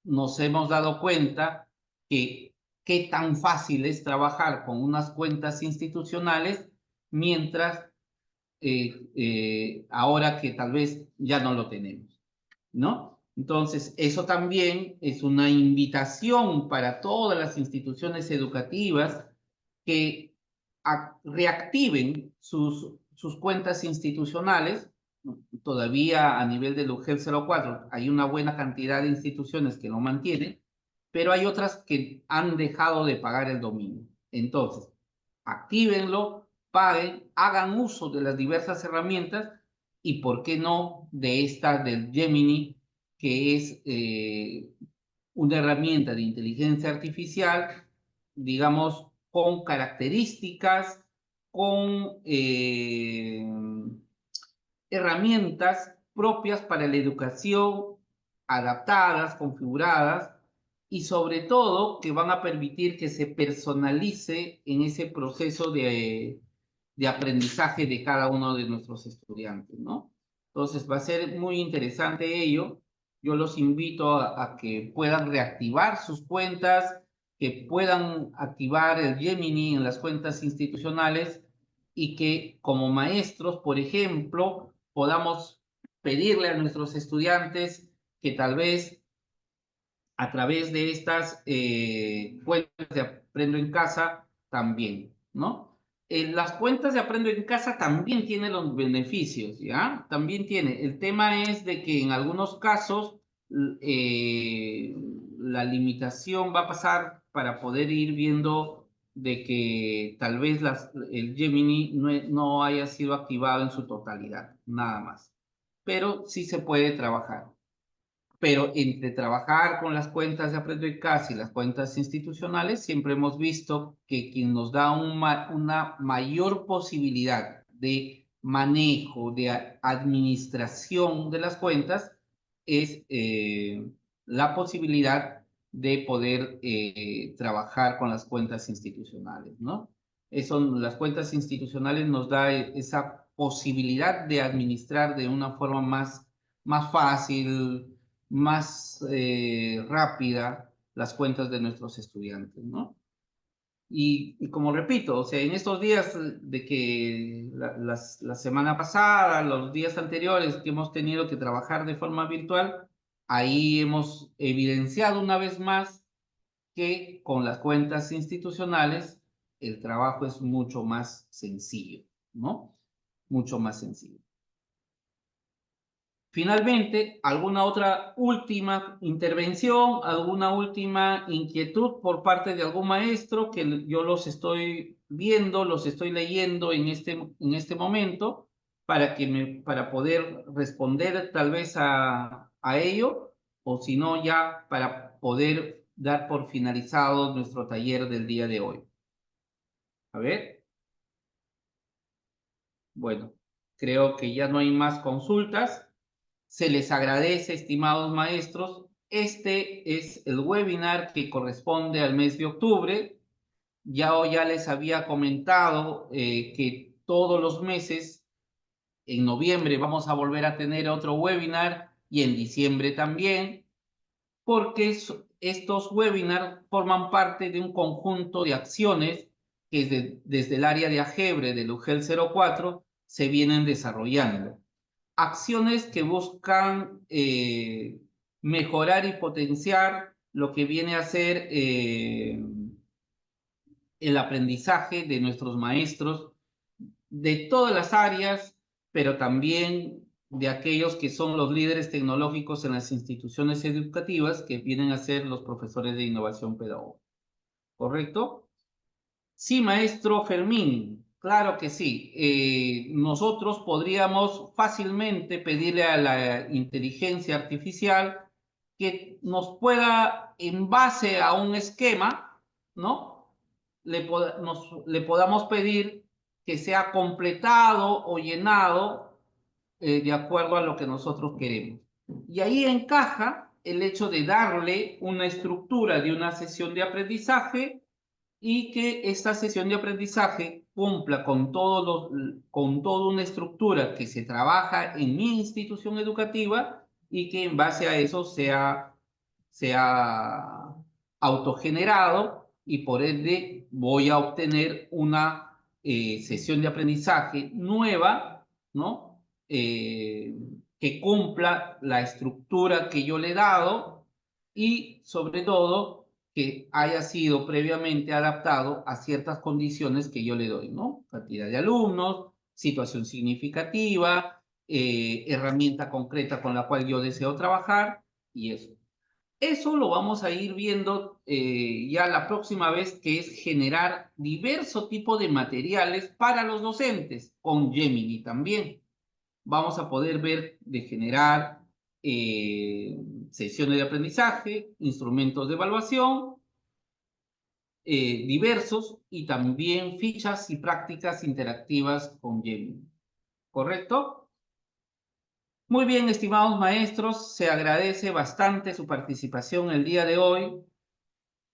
nos hemos dado cuenta que qué tan fácil es trabajar con unas cuentas institucionales mientras ahora que tal vez ya no lo tenemos, ¿no? Entonces, eso también es una invitación para todas las instituciones educativas que reactiven sus cuentas institucionales. Todavía a nivel del UGEL 04 hay una buena cantidad de instituciones que lo mantienen, pero hay otras que han dejado de pagar el dominio. Entonces, actívenlo, paguen, hagan uso de las diversas herramientas y, ¿por qué no, de esta del Gemini, que es una herramienta de inteligencia artificial, digamos, con características, con herramientas propias para la educación, adaptadas, configuradas y sobre todo que van a permitir que se personalice en ese proceso de aprendizaje de cada uno de nuestros estudiantes, ¿no? Entonces va a ser muy interesante ello. Yo los invito a que puedan reactivar sus cuentas, que puedan activar el Gemini en las cuentas institucionales y que como maestros, por ejemplo, podamos pedirle a nuestros estudiantes que tal vez a través de estas cuentas de Aprendo en Casa también, ¿no? Las cuentas de Aprendo en Casa también tienen los beneficios, ¿ya? También tiene. El tema es de que en algunos casos la limitación va a pasar para poder ir viendo de que tal vez el Gemini no haya sido activado en su totalidad, nada más. Pero sí se puede trabajar. Pero entre trabajar con las cuentas de Aprendo en Casa y las cuentas institucionales, siempre hemos visto que quien nos da una mayor posibilidad de manejo, de administración de las cuentas, es la posibilidad de poder trabajar con las cuentas institucionales, ¿no? Las cuentas institucionales nos da esa posibilidad de administrar de una forma más fácil, más rápida las cuentas de nuestros estudiantes, ¿no? Y como repito, o sea, en estos días de que la semana pasada, los días anteriores que hemos tenido que trabajar de forma virtual, ahí hemos evidenciado una vez más que con las cuentas institucionales el trabajo es mucho más sencillo, ¿no? Mucho más sencillo. Finalmente, ¿alguna otra última intervención, alguna última inquietud por parte de algún maestro que yo los estoy viendo, los estoy leyendo en este momento para poder responder tal vez a ello o si no ya para poder dar por finalizado nuestro taller del día de hoy? A ver. Bueno, creo que ya no hay más consultas. Se les agradece, estimados maestros. Este es el webinar que corresponde al mes de octubre. Ya les había comentado que todos los meses En noviembre vamos a volver a tener otro webinar y en diciembre también, porque estos webinars forman parte de un conjunto de acciones que desde el área de AGEBRE del UGEL 04 se vienen desarrollando. Acciones que buscan mejorar y potenciar lo que viene a ser el aprendizaje de nuestros maestros de todas las áreas, pero también de aquellos que son los líderes tecnológicos en las instituciones educativas, que vienen a ser los profesores de innovación pedagógica. ¿Correcto? Sí, maestro Fermín, claro que sí. Nosotros podríamos fácilmente pedirle a la inteligencia artificial que nos pueda, en base a un esquema, ¿no? Le podamos pedir que sea completado o llenado de acuerdo a lo que nosotros queremos. Y ahí encaja el hecho de darle una estructura de una sesión de aprendizaje y que esta sesión de aprendizaje cumpla con con toda una estructura que se trabaja en mi institución educativa y que en base a eso sea autogenerado y por ende voy a obtener una sesión de aprendizaje nueva, ¿no? Que cumpla la estructura que yo le he dado y sobre todo que haya sido previamente adaptado a ciertas condiciones que yo le doy, ¿no? Cantidad de alumnos, situación significativa, herramienta concreta con la cual yo deseo trabajar y eso. Eso lo vamos a ir viendo ya la próxima vez, que es generar diverso tipo de materiales para los docentes, con Gemini también. Vamos a poder ver de generar sesiones de aprendizaje, instrumentos de evaluación diversos y también fichas y prácticas interactivas con Gemini. ¿Correcto? Muy bien, estimados maestros, se agradece bastante su participación el día de hoy.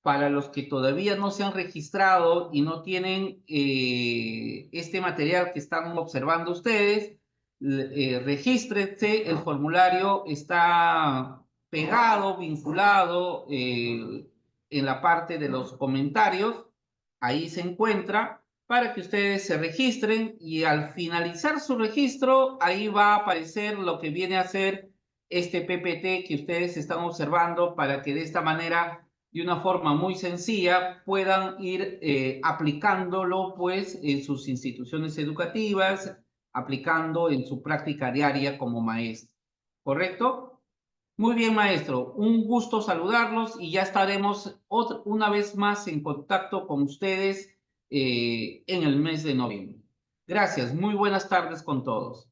Para los que todavía no se han registrado y no tienen este material que están observando ustedes, regístrense, el formulario está pegado, vinculado en la parte de los comentarios, ahí se encuentra, para que ustedes se registren y al finalizar su registro, ahí va a aparecer lo que viene a ser este PPT que ustedes están observando para que de esta manera de una forma muy sencilla puedan ir aplicándolo pues en sus instituciones educativas, aplicando en su práctica diaria como maestro. ¿Correcto? Muy bien, maestro. Un gusto saludarlos y ya estaremos una vez más en contacto con ustedes en el mes de noviembre. Gracias. Muy buenas tardes con todos.